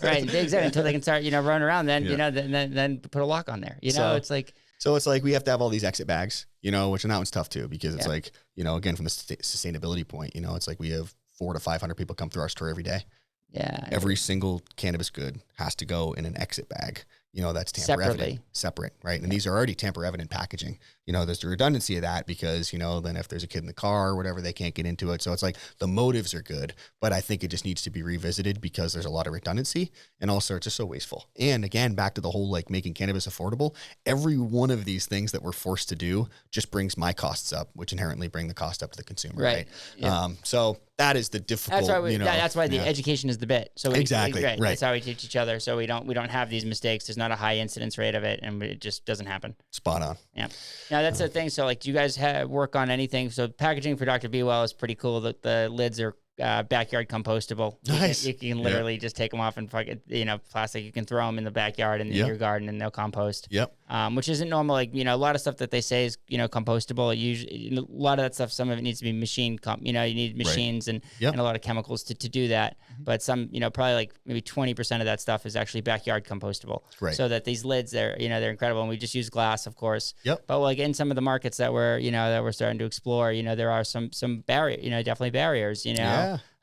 Right. Exactly. Until they can start, you know, running around, then, you know, then put a lock on there, you know, it's like. So it's like we have to have all these exit bags, you know, which, and that one's tough too, because it's like, you know, again, from the sustainability point, you know, it's like we have 400 to 500 people come through our store every day. Yeah. Every single cannabis good has to go in an exit bag. You know, that's tamper evident. Separate, right? And these are already tamper evident packaging. You know, there's the redundancy of that because, you know, then if there's a kid in the car or whatever, they can't get into it. So it's like the motives are good, but I think it just needs to be revisited because there's a lot of redundancy, and also it's just so wasteful. And again, back to the whole like making cannabis affordable, every one of these things that we're forced to do just brings my costs up, which inherently bring the cost up to the consumer, right? Yeah. So that is the difficult. That's why the education is the bit. So exactly, right. That's how we teach each other. So we don't have these mistakes. There's not a high incidence rate of it, and it just doesn't happen. Spot on. Yeah. Now that's the thing. So like, do you guys work on anything? So packaging for Dr. BeeWell is pretty cool. That the lids are backyard compostable. Nice. You can literally just take them off and fucking, plastic. You can throw them in the backyard and in your garden, and they'll compost. Yep. Which isn't normal. Like, a lot of stuff that they say is, compostable. Usually, a lot of that stuff, some of it needs to be machine. You need machines and a lot of chemicals to do that. But some, probably like maybe 20% of that stuff is actually backyard compostable. Right. So that these lids, they're incredible. And we just use glass, of course. Yep. But like in some of the markets that we're starting to explore, there are some barrier, definitely barriers,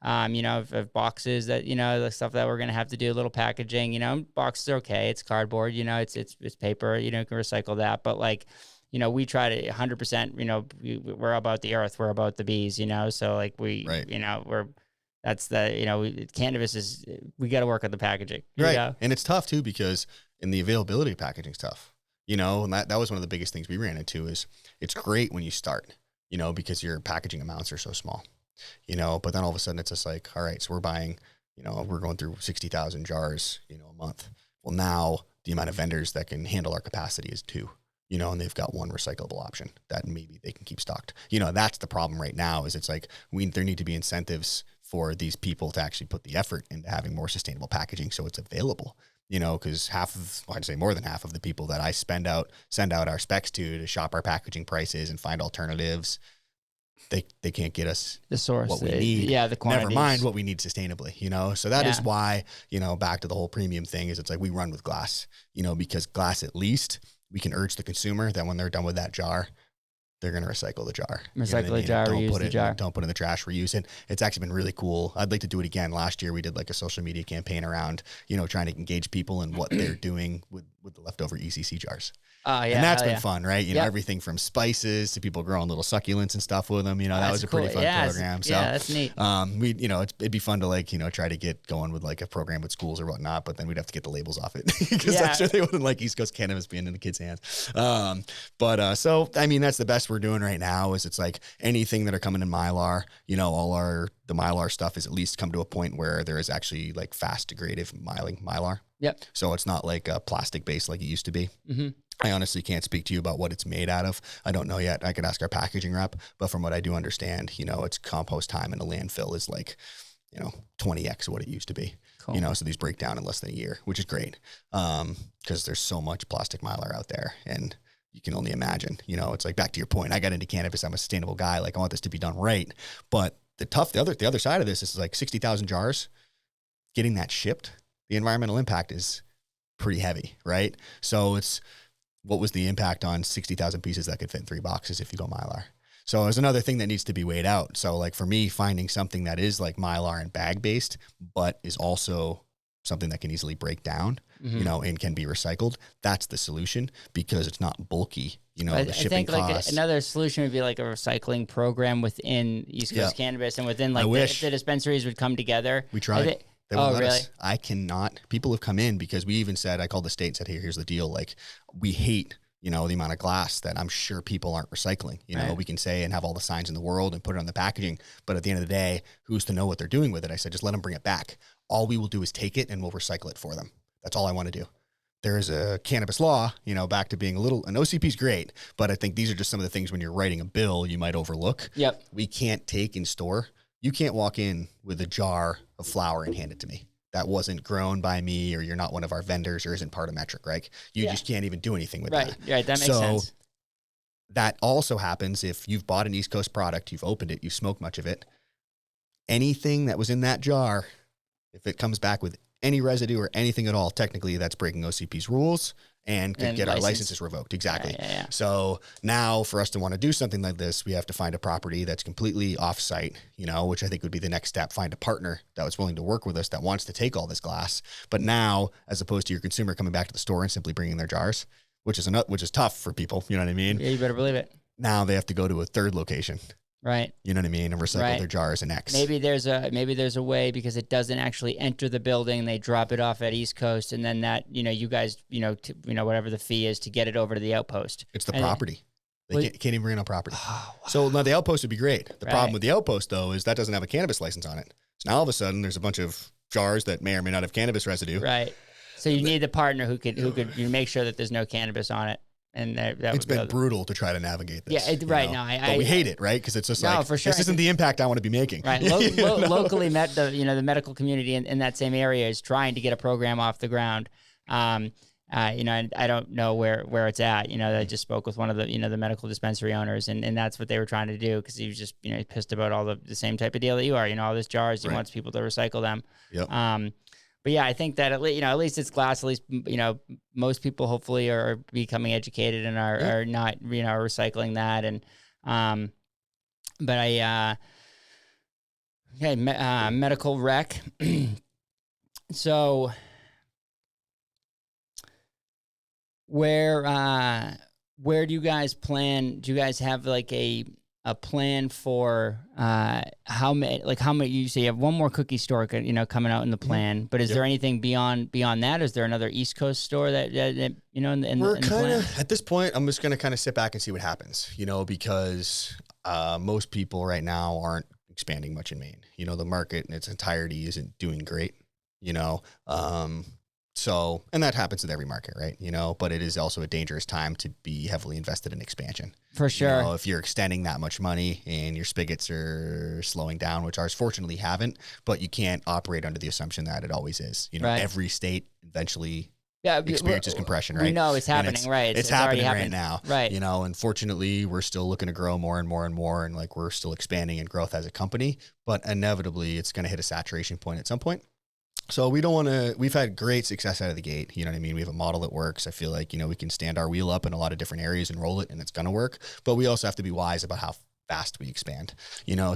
of boxes that, the stuff that we're going to have to do a little packaging, boxes are okay. It's cardboard, it's paper, you can recycle that. But like, we try to 100%, we're about the earth, we're about the bees, so like cannabis is, we got to work on the packaging. Right. And it's tough too, because in the availability of packaging stuff, and that was one of the biggest things we ran into is it's great when you start, because your packaging amounts are so small, but then all of a sudden it's just like, all right, so we're buying, we're going through 60,000 jars, a month. Well, now the amount of vendors that can handle our capacity is 2, and they've got 1 recyclable option that maybe they can keep stocked. That's the problem right now is it's like there need to be incentives for these people to actually put the effort into having more sustainable packaging so it's available. Because I'd say more than half of the people that I send out our specs to shop our packaging prices and find alternatives, they can't get us the source, what we need. Yeah, the quantities. Never mind what we need sustainably, So that is why, back to the whole premium thing is it's like we run with glass, because glass, at least we can urge the consumer that when they're done with that jar, they're going to recycle the jar. Recycle the jar, reuse the jar. Don't put it in the trash, reuse it. It's actually been really cool. I'd like to do it again. Last year, we did like a social media campaign around, trying to engage people in what they're doing with the leftover ECC jars. Oh, yeah. And that's been fun, right? Everything from spices to people growing little succulents and stuff with them. That was a pretty fun program. So, that's neat. It'd be fun to like, try to get going with like a program with schools or whatnot, but then we'd have to get the labels off it because I'm sure they wouldn't like East Coast Cannabis being in the kids' hands. So, that's the best we're doing right now is it's like anything that are coming in Mylar, the Mylar stuff is at least come to a point where there is actually like fast degradative Mylar. Yep. So it's not like a plastic base like it used to be. Mm-hmm. I honestly can't speak to you about what it's made out of. I don't know yet. I could ask our packaging rep, but from what I do understand, it's compost time in a landfill is like, 20x what it used to be. Cool. So these break down in less than a year, which is great. Because there's so much plastic Mylar out there and you can only imagine, it's like back to your point. I got into cannabis. I'm a sustainable guy. Like I want this to be done right. But the other side of this is like 60,000 jars, getting that shipped. The environmental impact is pretty heavy, right? So what was the impact on 60,000 pieces that could fit in 3 boxes if you go Mylar? So there's another thing that needs to be weighed out. So like for me, finding something that is like Mylar and bag based, but is also something that can easily break down, and can be recycled. That's the solution because it's not bulky, the shipping costs. Like another solution would be like a recycling program within East Coast Cannabis and within like if the dispensaries would come together. We tried. They won't let really? us. I cannot. People have come in because we even said, I called the state and said, hey, here's the deal. Like we hate, the amount of glass that I'm sure people aren't recycling. We can say and have all the signs in the world and put it on the packaging. But at the end of the day, who's to know what they're doing with it? I said, just let them bring it back. All we will do is take it and we'll recycle it for them. That's all I want to do. There is a cannabis law, back to being an OCP is great, but I think these are just some of the things when you're writing a bill, you might overlook. Yep. We can't take in store. You can't walk in with a jar of flour and hand it to me. That wasn't grown by me, or you're not one of our vendors, or isn't part of Metric, right? You just can't even do anything with that. Right, that makes sense. That also happens if you've bought an East Coast product, you've opened it, you've smoked much of it. Anything that was in that jar, if it comes back with any residue or anything at all, technically that's breaking OCP's rules and could get our licenses revoked. Exactly. Yeah. So now for us to want to do something like this, we have to find a property that's completely off-site, which I think would be the next step. Find a partner that was willing to work with us that wants to take all this glass. But now, as opposed to your consumer coming back to the store and simply bringing their jars, which is tough for people, you know what I mean? Yeah, you better believe it. Now they have to go to a third location. Right. You know what I mean? And recycle their jars and X. Maybe there's a way because it doesn't actually enter the building. They drop it off at East Coast, and then that you guys whatever the fee is to get it over to the outpost. It's the property. They can't even bring it on property. Oh, wow. So now the outpost would be great. The problem with the outpost though is that doesn't have a cannabis license on it. So now all of a sudden there's a bunch of jars that may or may not have cannabis residue. Right. So you need the partner who could make sure that there's no cannabis on it. and that it's would be been brutal to try to navigate this. Yeah, right. No, but we hate it, right? Because it's just like, for sure. this isn't the impact I want to be making. Right. Locally, the medical community in that same area is trying to get a program off the ground. And I don't know where it's at. I just spoke with one of the, the medical dispensary owners, and that's what they were trying to do, because he was just, pissed about all the same type of deal that you are, all these jars. He wants people to recycle them. Yep. But yeah, I think that at least it's glass. At least, most people hopefully are becoming educated and are not, recycling that. And, but medical rec. So where do you guys plan? Do you guys have like a plan for how many? You say you have one more cookie store, coming out in the plan. But is there anything beyond that? Is there another East Coast store that we're kind of at this point? I'm just gonna kind of sit back and see what happens, because most people right now aren't expanding much in Maine. The market in its entirety isn't doing great. So, and that happens in every market, right? But it is also a dangerous time to be heavily invested in expansion. For sure. If you're extending that much money and your spigots are slowing down, which ours fortunately haven't, but you can't operate under the assumption that it always is. Right. Every state eventually experiences compression, right? We know it's happening, right? It's happening right now. Right. Unfortunately, we're still looking to grow more and more and more, and like we're still expanding in growth as a company, but inevitably it's going to hit a saturation point at some point. So we don't want to, we've had great success out of the gate. You know what I mean? We have a model that works. I feel like, we can stand our wheel up in a lot of different areas and roll it, and it's going to work, but we also have to be wise about how fast we expand,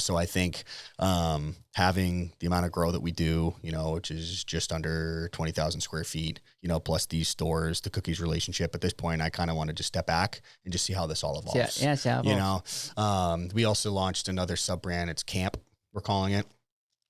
so I think, having the amount of grow that we do, which is just under 20,000 square feet, plus these stores, the cookies relationship at this point, I kind of want to just step back and just see how this all evolves. We also launched another sub brand. It's Camp, we're calling it.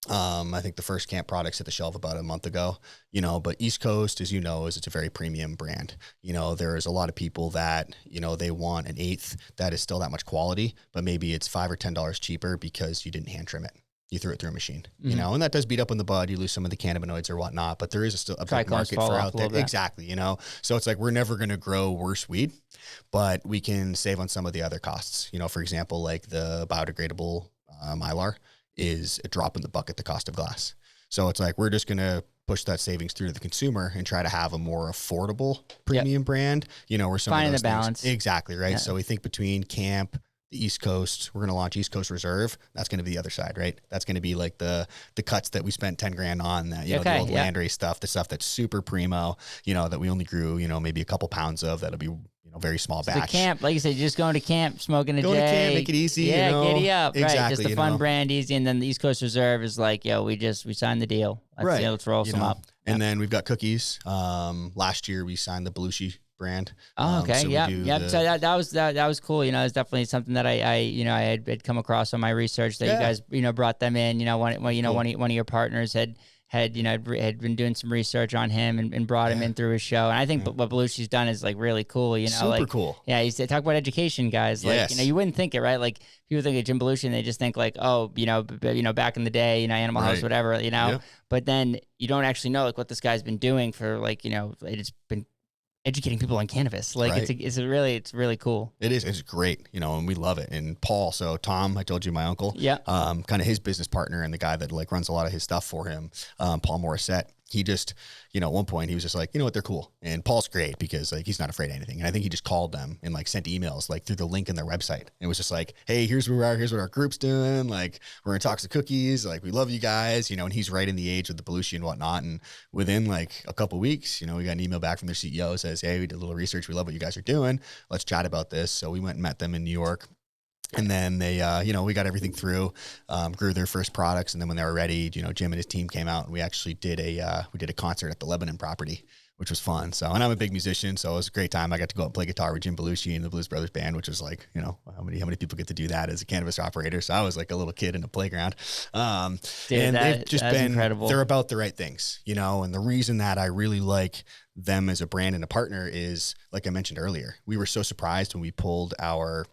I think the first Camp products hit the shelf about a month ago, but East Coast, as it's a very premium brand. There is a lot of people that, they want an eighth that is still that much quality, but maybe it's $5 or $10 cheaper because you didn't hand trim it. You threw it through a machine, and that does beat up in the bud. You lose some of the cannabinoids or whatnot, but there is still a big market for out there. Exactly. So it's like, we're never going to grow worse weed, but we can save on some of the other costs. For example, like the biodegradable Mylar is a drop in the bucket, the cost of glass. So it's like, we're just going to push that savings through to the consumer and try to have a more affordable premium brand, where some finding of those the balance. Exactly. Right. Yeah. So we think between Camp, the East Coast, we're going to launch East Coast Reserve. That's going to be the other side, right? That's going to be like the cuts that we spent 10 grand on, that, the old landrace stuff, the stuff that's super primo, that we only grew, maybe a couple pounds of. That'll be, very small batch. The Camp, like you said, just going to Camp, smoking a J. Going to Camp, make it easy. Yeah, giddy up. Exactly. Right. Just a fun brand, easy. And then the East Coast Reserve is like, we signed the deal. Let's roll some up. And then we've got cookies. Last year we signed the Belushi brand. Oh, okay. So that was cool. It's definitely something that I had come across on my research that you guys, brought them in. One of your partners had been doing some research on him and brought him in through his show. And I think what Belushi's done is like really cool, super cool. Yeah. He said, talk about education, guys. Like, you wouldn't think it, right? Like, people think of Jim Belushi and they just think like, back in the day, Animal House, whatever, but then you don't actually know like what this guy's been doing for like, it's been educating people on cannabis. Like it's really cool. It is. It's great, and we love it. And Paul, so Tom, I told you, my uncle, kind of his business partner and the guy that like runs a lot of his stuff for him, Paul Morissette. He just, at one point he was just like, what, they're cool. And Paul's great because like, he's not afraid of anything. And I think he just called them and like sent emails like through the link in their website. And it was just like, hey, here's where we are. Here's what our group's doing. Like, we're in talks of cookies. Like, we love you guys, and he's right in the age with the Belushi and whatnot. And within like a couple of weeks, we got an email back from their CEO that says, hey, we did a little research. We love what you guys are doing. Let's chat about this. So we went and met them in New York. And then they, we got everything through, grew their first products. And then when they were ready, Jim and his team came out and we actually did a concert at the Lebanon property, which was fun. So, and I'm a big musician, so it was a great time. I got to go out and play guitar with Jim Belushi and the Blues Brothers Band, which was like, how many people get to do that as a cannabis operator? So I was like a little kid in a playground. And they've just been incredible. They're about the right things, and the reason that I really like them as a brand and a partner is, like I mentioned earlier, we were so surprised when we pulled our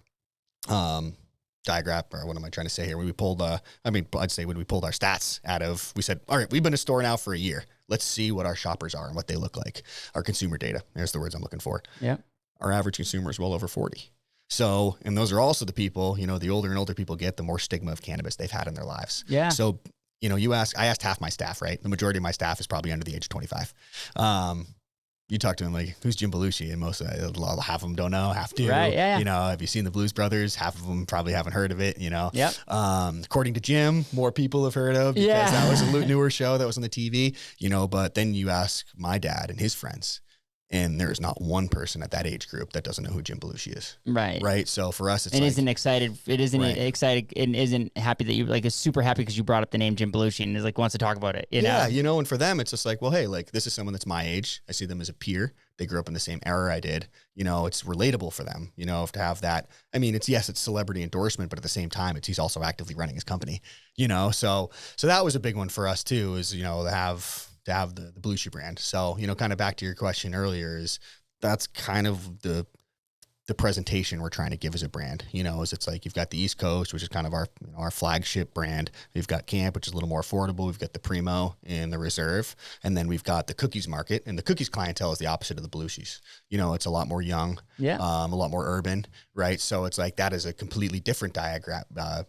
diagram, or what am I trying to say here? When we pulled, I'd say when we pulled our stats out of, we said, all right, we've been a store now for a year. Let's see what our shoppers are and what they look like. Our consumer data. There's the words I'm looking for. Yeah. our average consumer is well over 40. So, and those are also the people, you know, the older and older people get, the more stigma of cannabis they've had in their lives. Yeah. So, you know, I asked half my staff, right? The majority of my staff is probably under the age of 25. You talk to them like, who's Jim Belushi? And half of them don't know, half do. Right, yeah. You know, have you seen the Blues Brothers? Half of them probably haven't heard of it, you know. Yep. According to Jim, more people have heard of, because that was a newer show that was on the TV, you know. But then you ask my dad and his friends, and there's not one person at that age group that doesn't know who Jim Belushi is. Right. Right. So for us, it isn't excited. It isn't excited and isn't happy that you like is super happy because you brought up the name Jim Belushi and is like wants to talk about it. You know? You know, and for them, it's just like, well, hey, like this is someone that's my age. I see them as a peer. They grew up in the same era I did. You know, it's relatable for them, you know, to have that. I mean, it's celebrity endorsement, but at the same time, he's also actively running his company, you know? So that was a big one for us too, is, you know, to have the Belushi brand. So, you know, kind of back to your question earlier, is that's kind of the presentation we're trying to give as a brand, you know, is it's like, you've got the East Coast, which is kind of our flagship brand. We've got Camp, which is a little more affordable. We've got the Primo and the Reserve. And then we've got the cookies market, and the cookies clientele is the opposite of the Belushis. You know, it's a lot more young, a lot more urban, right? So it's like, that is a completely different diagram. I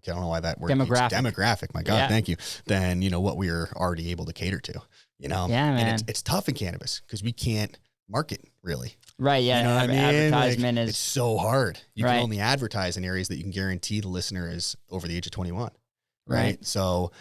don't know why that word demographic. My God, thank you. Than, you know, what we are already able to cater to, you know? Yeah, man. And it's tough in cannabis because we can't market really. Right. Yeah. You know what I mean? Advertisement it's so hard. You can only advertise in areas that you can guarantee the listener is over the age of 21. Right. So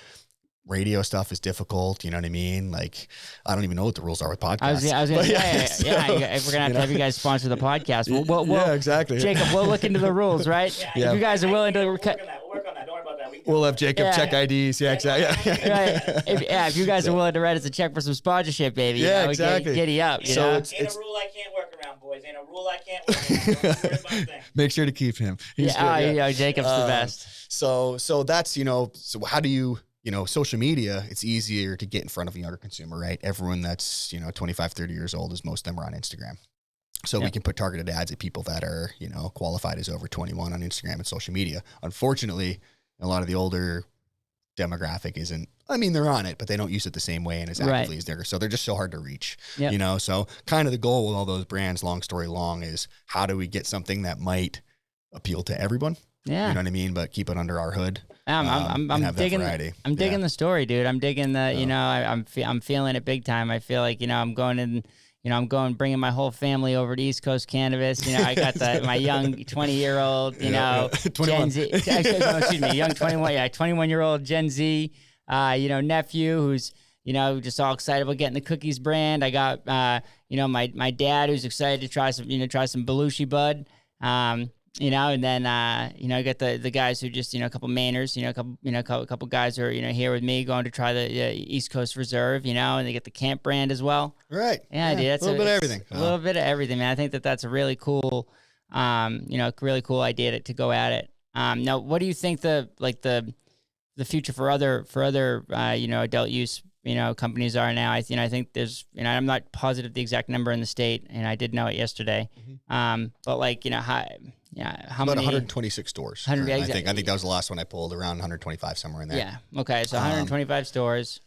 radio stuff is difficult. You know what I mean? Like, I don't even know what the rules are with podcasts. I was going to say, if we're going to have you guys sponsor the podcast, we'll exactly. Jacob, we'll look into the rules, right? Yeah. If you guys are willing to... We'll work on that. We'll work on that. Don't worry about that. We'll have Jacob check IDs. Yeah, exactly. Right. If you guys are willing to write us a check for some sponsorship, baby. Yeah, you know, exactly. Giddy up. You So know? it's a rule I can't work around, boys. Ain't a rule I can't work around. Don't worry about a thing. Make sure to keep him. He's good. Jacob's the best. So that's, you know, so how do you know, social media, it's easier to get in front of a younger consumer, right? Everyone that's, you know, 25, 30 years old, is most of them are on Instagram. So we can put targeted ads at people that are, you know, qualified as over 21 on Instagram and social media. Unfortunately, a lot of the older demographic isn't, I mean, they're on it, but they don't use it the same way and as actively as they're, so they're just so hard to reach, you know? So kind of the goal with all those brands, long story long, is how do we get something that might appeal to everyone? Yeah. You know what I mean? But keep it under our hood. I'm digging I'm digging the story, dude. I'm digging the, you know, I'm feeling it big time. I feel like, you know, I'm bringing my whole family over to East Coast Cannabis. You know, I got my young 20-year-old, you know, 21. Gen Z, excuse me, young 21-year-old Gen Z, you know, nephew who's, you know, just all excited about getting the cookies brand. I got, you know, my dad who's excited to try some Belushi bud. You know, and then, you know, I got the guys who just, you know, a couple Mainers, you know, a couple guys who are, you know, here with me going to try the East Coast Reserve, you know, and they get the Camp brand as well. Right. Yeah, dude, that's a little bit of everything. A little bit of everything, man. I think that's a really cool, you know, really cool idea to go at it. Now, what do you think the future for other you know, adult use, you know, companies are now? I think there's, you know, I'm not positive the exact number in the state, and I did know it yesterday. But like, you know, how about many? 126 stores. I think that was the last one I pulled, around 125, somewhere in there. Yeah. Okay. So 125 stores.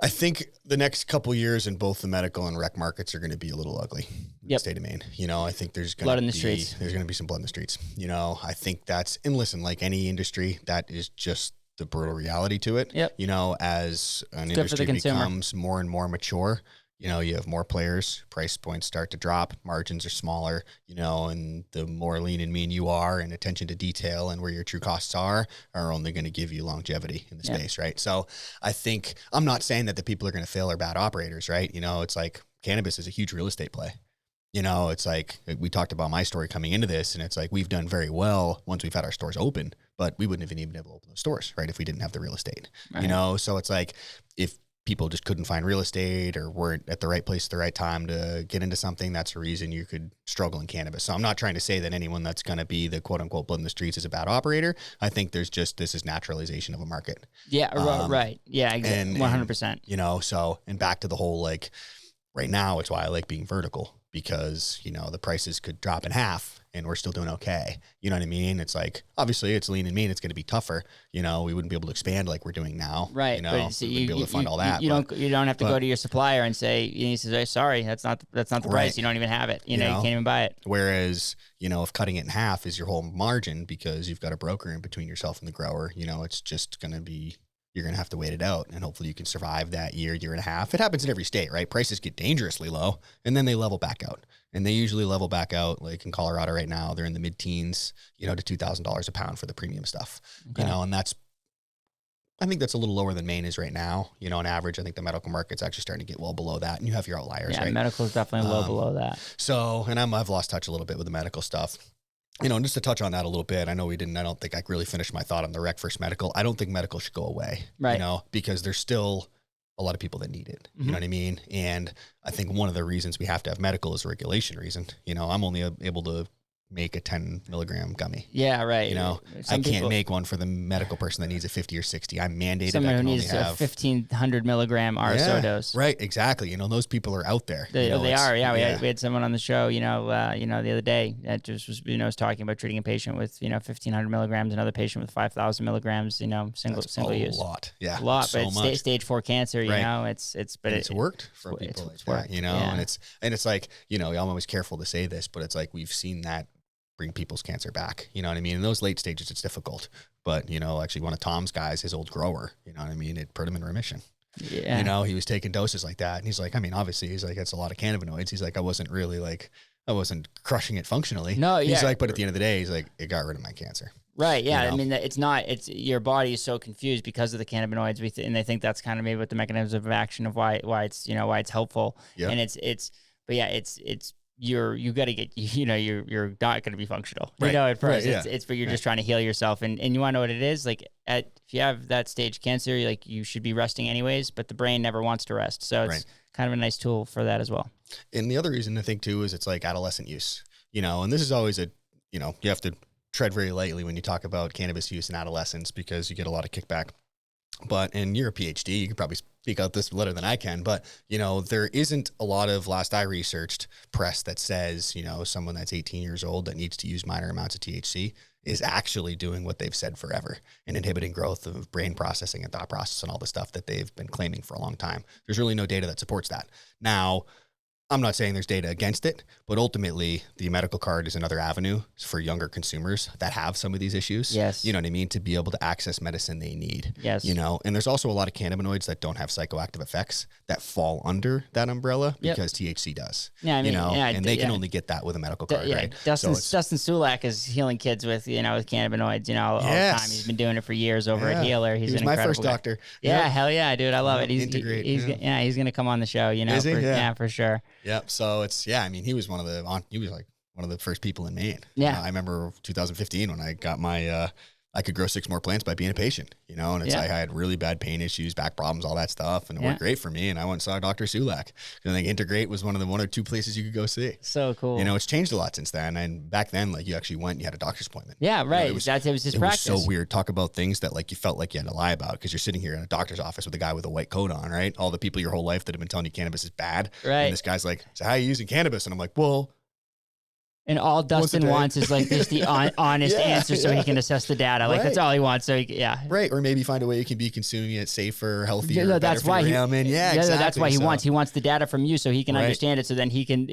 I think the next couple years in both the medical and rec markets are going to be a little ugly in the state of Maine. You know, I think there's going to be streets. There's going to be some blood in the streets. You know, I think and listen, like any industry, that is just the brutal reality to it. Yep. You know, as an industry becomes more and more mature, you know, you have more players, price points start to drop, margins are smaller, you know, and the more lean and mean you are, and attention to detail and where your true costs are only going to give you longevity in the space, right? So I think, I'm not saying that the people are going to fail or bad operators, right? You know, it's like cannabis is a huge real estate play. You know, it's like, we talked about my story coming into this, and it's like, we've done very well once we've had our stores open, but we wouldn't have even been able to open those stores, right, if we didn't have the real estate, you know? So it's like, if people just couldn't find real estate or weren't at the right place at the right time to get into something, that's a reason you could struggle in cannabis. So I'm not trying to say that anyone that's going to be the quote unquote blood in the streets is a bad operator. I think this is naturalization of a market. Yeah. Right. Yeah. Exactly. 100%. You know, so, and back to the whole, like, right now, it's why I like being vertical, because, you know, the prices could drop in half and we're still doing okay. You know what I mean? It's like, obviously it's lean and mean. It's going to be tougher. You know, we wouldn't be able to expand like we're doing now. Right. You know, But we wouldn't be able to fund all that. You don't have to go to your supplier and say, he says, hey, sorry, that's not the price. Right. You don't even have it. You know, you can't even buy it. Whereas, you know, if cutting it in half is your whole margin because you've got a broker in between yourself and the grower, you know, it's just going to be, you're going to have to wait it out, and hopefully you can survive that year and a half. It happens in every state, right? Prices get dangerously low and then they level back out, and they usually level back out. Like in Colorado right now, they're in the mid-teens, you know, to $2,000 a pound for the premium stuff, you know, and I think that's a little lower than Maine is right now. You know, on average, I think the medical market's actually starting to get well below that, and you have your outliers, right? Medical is definitely low below that. So, and I've lost touch a little bit with the medical stuff. You know, and just to touch on that a little bit, I don't think I really finished my thought on the rec versus medical. I don't think medical should go away, right? You know, because there's still a lot of people that need it. You know what I mean? And I think one of the reasons we have to have medical is a regulation reason. You know, I'm only able to make a 10 milligram gummy. Yeah, right. You know, I can't make one for the medical person that needs a 50 or 60. I'm mandated. Someone who needs a 1,500 milligram RSO dose. Right, exactly. You know, those people are out there. They are. Yeah, we had someone on the show. The other day that just was was talking about treating a patient with 1,500 milligrams, another patient with 5,000 milligrams. Single use. A lot. Yeah, a lot. So but much. It's stage 4 cancer. You know, it's worked for people like that. You know, and it's like, you know, I'm always careful to say this, but it's like we've seen that bring people's cancer back. You know what I mean? In those late stages, it's difficult. But, you know, actually one of Tom's guys, his old grower, you know what I mean? It put him in remission. Yeah. You know, he was taking doses like that. And he's like, I mean, obviously, he's like, it's a lot of cannabinoids. He's like, I wasn't crushing it functionally. No, yeah. He's like, but at the end of the day, he's like, it got rid of my cancer. Right. Yeah. You know? I mean, it's your body is so confused because of the cannabinoids. And they think that's kind of maybe what the mechanism of action of why it's helpful. Yeah. And you got to get, you're not going to be functional, right. At first. Right, it's but you're just trying to heal yourself. And you want to know what it is? Like if you have that stage cancer, like you should be resting anyways, but the brain never wants to rest. So it's kind of a nice tool for that as well. And the other reason I think too, is it's like adolescent use, and this is always you have to tread very lightly when you talk about cannabis use in adolescents, because you get a lot of kickback. But, and you're a PhD, you could probably speak out this better than I can, but, there isn't a lot of, last I researched, press that says, someone that's 18 years old that needs to use minor amounts of THC is actually doing what they've said forever and inhibiting growth of brain processing and thought process and all the stuff that they've been claiming for a long time. There's really no data that supports that. Now, I'm not saying there's data against it, but ultimately the medical card is another avenue for younger consumers that have some of these issues. Yes. You know what I mean? To be able to access medicine they need. Yes. And there's also a lot of cannabinoids that don't have psychoactive effects that fall under that umbrella because THC does. Yeah. I mean, and they can only get that with a medical card, right? Dustin Sulak is healing kids with cannabinoids, all the time. He's been doing it for years over at Healer. He was my first doctor. Yeah. Hell yeah, dude. I love it. He's going to come on the show, Is he? Yeah, for sure. Yep. So he was one of the first people in Maine. Yeah. I remember 2015 when I got my, I could grow 6 more plants by being a patient, and it's like I had really bad pain issues, back problems, all that stuff. And it worked great for me. And I went and saw Dr. Sulak. I think Integrate was one of the 1 or 2 places you could go see. So cool. It's changed a lot since then. And back then, like you actually went, you had a doctor's appointment. Yeah. Right. It was his practice. It was so weird. Talk about things that like you felt like you had to lie about, because you're sitting here in a doctor's office with a guy with a white coat on, right? All the people your whole life that have been telling you cannabis is bad. Right. And this guy's like, so how are you using cannabis? And I'm like, well, and all Dustin wants is like just the honest answer so he can assess the data. Like that's all he wants. So Right. Or maybe find a way you can be consuming it safer, healthier. No, that's why exactly. That's why he wants the data from you so he can understand it. So then he can,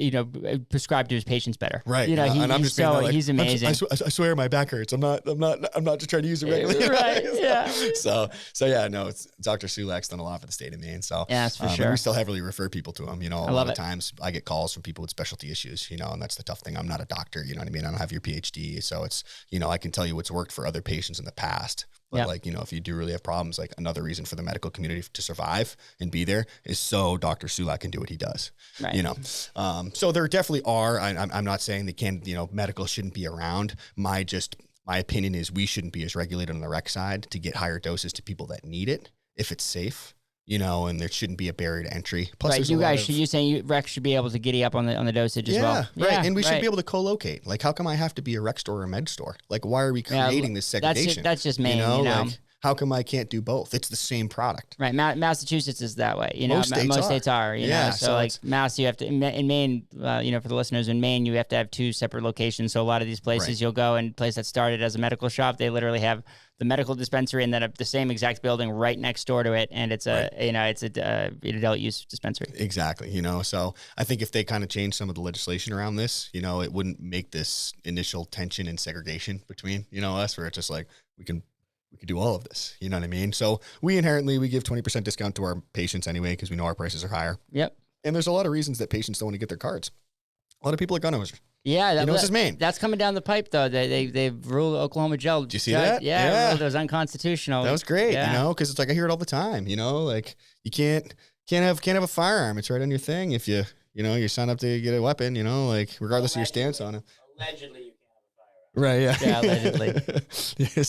prescribe to his patients better. Right. And I'm just he's amazing. I swear my back hurts. I'm not just trying to use it regularly. Right. Yeah. So it's Dr. Sulak's done a lot for the state of Maine. So yeah, that's for sure. We still heavily refer people to him. A lot of times I get calls from people with specialty issues, and that's the tough thing. I'm not a doctor, you know what I mean? I don't have your PhD. So it's, I can tell you what's worked for other patients in the past. But if you do really have problems, like another reason for the medical community to survive and be there is so Dr. Sulak can do what he does, right. So there definitely are, I'm not saying they medical shouldn't be around. My opinion is we shouldn't be as regulated on the rec side to get higher doses to people that need it if it's safe. And there shouldn't be a barrier to entry. Plus, right, you're saying rec should be able to giddy up on the dosage as well. Right. And we should be able to co-locate. Like, how come I have to be a rec store or a med store? Like, why are we creating this segregation? That's just Maine, How come I can't do both? It's the same product. Right. Massachusetts is that way. You know, Most states are. You Yeah, know, so like Mass, you have to, in Maine, you know, for the listeners, in Maine, you have to have 2 separate locations. So a lot of these places you'll go, and place that started as a medical shop, they literally have the medical dispensary and then the same exact building right next door to it. And it's you know, it's an adult use dispensary. Exactly. You know, so I think if they kind of change some of the legislation around this, you know, it wouldn't make this initial tension and segregation between, you know, us, where it's just like, we could do all of this. You know what I mean? So we give 20% discount to our patients anyway, because we know our prices are higher. Yep. And there's a lot of reasons that patients don't want to get their cards. A lot of people are gun owners. Yeah, this is Maine. That's coming down the pipe, though. They've ruled Oklahoma jail. Did you see that? Yeah, it was unconstitutional. That was great. You know, because it's like I hear it all the time. You know, like you can't have a firearm. It's right on your thing if you sign up to get a weapon. You know, like regardless of your stance on it. Allegedly, you can have a firearm. Right. Yeah. Yeah. Allegedly. Yeah,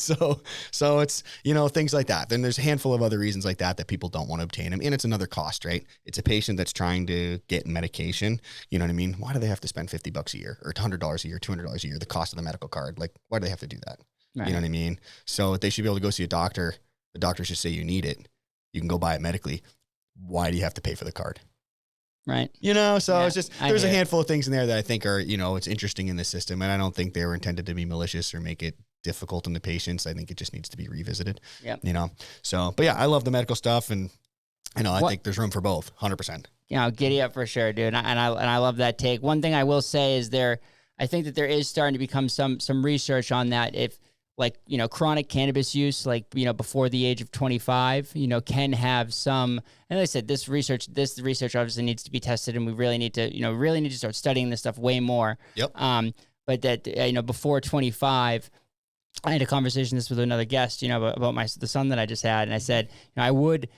so it's, you know, things like that. Then there's a handful of other reasons like that people don't want to obtain them. And it's another cost, right? It's a patient that's trying to get medication. You know what I mean? Why do they have to spend $50 a year or $100 a year, $200 a year, the cost of the medical card? Like, why do they have to do that? Right. You know what I mean? So they should be able to go see a doctor. The doctor should say you need it. You can go buy it medically. Why do you have to pay for the card? Right. You know, so it's just, there's a handful of things in there that I think are, you know, it's interesting in the system. And I don't think they were intended to be malicious or make it difficult on the patients. I think it just needs to be revisited. Yeah. You know, so, but yeah, I love the medical stuff. And, you know, I think there's room for both 100%. You know, giddy up for sure, dude. And I love that take. One thing I will say is I think that there is starting to become some research on that. If, like, you know, chronic cannabis use, like, you know, before the age of 25, you know, can have some, and like I said, this research obviously needs to be tested, and we really need to start studying this stuff way more. Yep. But that, you know, before 25, I had a conversation with another guest, you know, about the son that I just had. And I said, you know, I would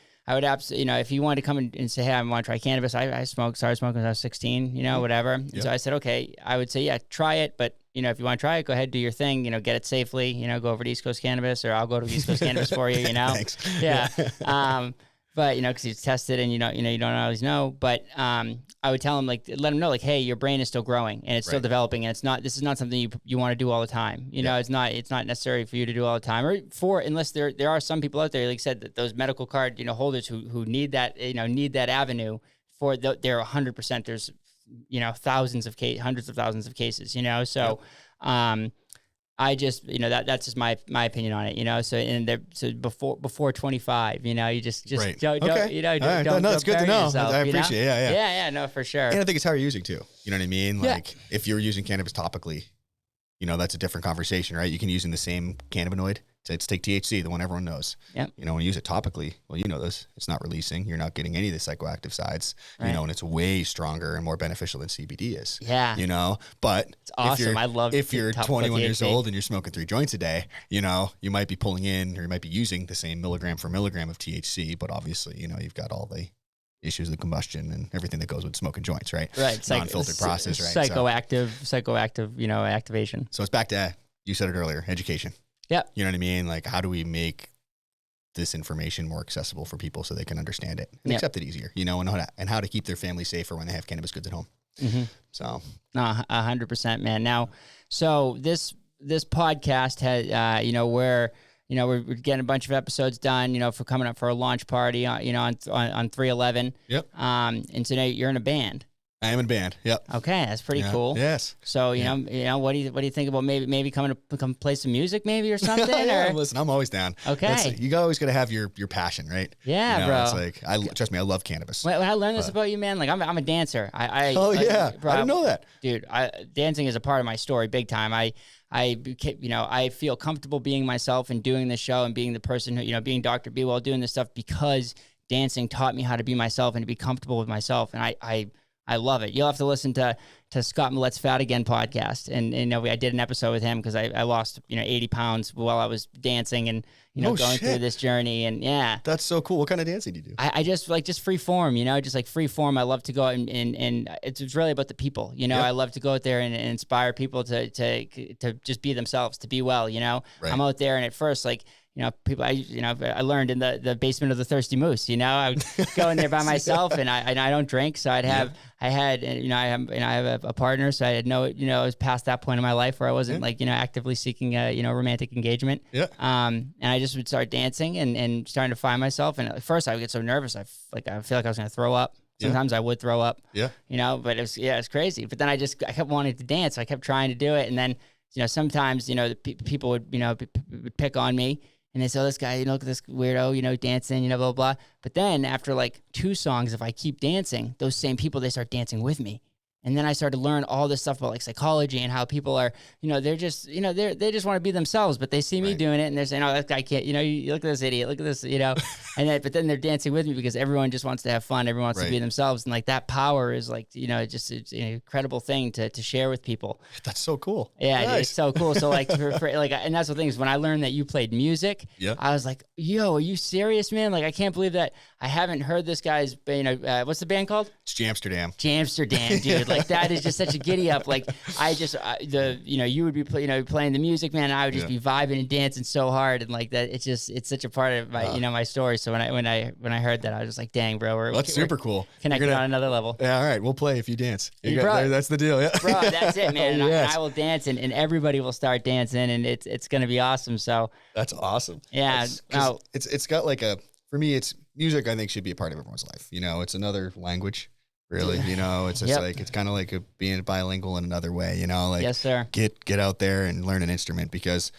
absolutely, you know, if he wanted to come and say, hey, I want to try cannabis. I started smoking when I was 16, you know, whatever. Yep. So I said, okay, I would say, yeah, try it. But, you know, if you want to try it, go ahead, do your thing, you know, get it safely, you know, go over to East Coast Cannabis, or I'll go to East Coast Cannabis for you, you know? Thanks. Yeah. But, you know, because he's tested and, you don't always know. But I would tell him, like, let him know, like, hey, your brain is still growing and it's still developing. And this is not something you want to do all the time. You know, it's not necessary for you to do all the time, unless there are some people out there, like I said, that those medical card, you know, holders who need that, you know, need that avenue for they're 100%. There's, you know, hundreds of thousands of cases, you know? So, I just, you know, that's just my opinion on it, you know. So before 25, you know, you just don't, you know, don't. No, it's good to know. Yourself, I appreciate it. Yeah, no, for sure. And I think it's how you're using too. You know what I mean? Like if you're using cannabis topically, you know, that's a different conversation, right? You can use in the same cannabinoid. Let's take THC, the one everyone knows. Yeah. You know, when you use it topically, well, you know this, it's not releasing. You're not getting any of the psychoactive sides, you know, and it's way stronger and more beneficial than CBD is. Yeah. You know, but it's awesome. If you're 21 years old and you're smoking 3 joints a day, you know, you might be pulling in, or you might be using the same milligram for milligram of THC, but obviously, you know, you've got all the issues of the combustion and everything that goes with smoking joints, right? Right. Non-filtered process, right? Psychoactive, you know, activation. So it's back to, you said it earlier, education. Yeah. You know what I mean? Like, how do we make this information more accessible for people so they can understand it and accept it easier, you know, and how to keep their family safer when they have cannabis goods at home. Mm-hmm. So. No, 100%, man. Now, so this podcast has, you know, we're getting a bunch of episodes done, you know, for coming up for a launch party, you know, on 3/11. Yep. And so now you're in a band. I am in a band. Yep. Okay, that's pretty cool. Yes. So you know, what do you think about maybe coming to come play some music maybe or something? Yeah, listen, I'm always down. Okay. You always got to have your passion, right? Yeah, you know, bro. It's like trust me, I love cannabis. When I learned this about you, man, like I'm a dancer. Bro, I didn't know that, dude. Dancing is a part of my story, big time. I feel comfortable being myself and doing this show and being the person who, you know, being Dr. BeeWell, doing this stuff because dancing taught me how to be myself and to be comfortable with myself, and I love it. You'll have to listen to Scott Millett's Fat Again podcast. And you know, I did an episode with him because I lost, you know, 80 pounds while I was dancing and, you know, going through this journey. And yeah. That's so cool. What kind of dancing do you do? I just free form, you know, just like free form. I love to go out and it's really about the people, you know. Yep. I love to go out there and inspire people to just be themselves, to be well, you know. Right. I'm out there and at first, like, people, I learned in the basement of the Thirsty Moose, I would go in there by myself and I don't drink. So I have a partner. So I had I was past that point in my life where I wasn't actively seeking romantic engagement. Yeah. And I just would start dancing and starting to find myself. And at first I would get so nervous. I feel like I was going to throw up. Sometimes I would throw up. Yeah. But it's crazy. But then I kept wanting to dance. So I kept trying to do it. And then, sometimes, people would pick on me and they say, oh, this guy, look at this weirdo, dancing, blah, blah, blah. But then after like 2 songs, if I keep dancing, those same people, they start dancing with me. And then I started to learn all this stuff about like psychology and how people are, they're just, they just want to be themselves, but they see me doing it and they're saying, oh, that guy can't, you look at this idiot, look at this, but then they're dancing with me because everyone just wants to have fun. Everyone wants to be themselves. And like that power is like, it's an incredible thing to share with people. That's so cool. Yeah, nice. It's so cool. So like, and that's the thing is when I learned that you played music, I was like, yo, are you serious, man? Like, I can't believe that I haven't heard this guy's, what's the band called? It's Jamsterdam. Jamsterdam, dude. Like that is just such a giddy up. Like you would be playing the music, man. And I would just be vibing and dancing so hard, and like that. It's such a part of my my story. So when I heard that, I was just like, dang, bro, that's super cool. Connected on another level. Yeah, all right, we'll play if you dance. Bro, that's the deal. Yeah, bro, that's it, man. And I will dance, and everybody will start dancing, and it's gonna be awesome. So that's awesome. Yeah, it's got like for me, it's music. I think should be a part of everyone's life. It's another language. Really, it's just like, it's kind of like being bilingual in another way, like, yes, sir. Get out there and learn an instrument because,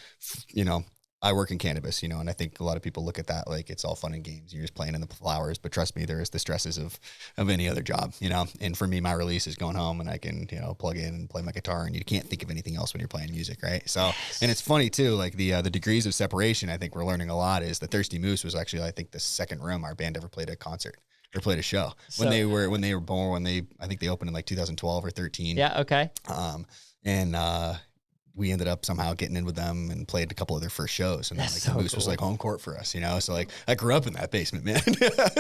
I work in cannabis, and I think a lot of people look at that like it's all fun and games. You're just playing in the flowers, but trust me, there is the stresses of any other job, and for me, my release is going home and I can, plug in and play my guitar and you can't think of anything else when you're playing music. Right. So, and it's funny too, like the degrees of separation, I think we're learning a lot is the Thirsty Moose was actually, I think the second room our band ever played a concert. Or played a show when they were born. I think they opened in like 2012 or 13. Yeah. Okay. And we ended up somehow getting in with them and played a couple of their first shows. And then the Moose was like home court for us, So like I grew up in that basement, man.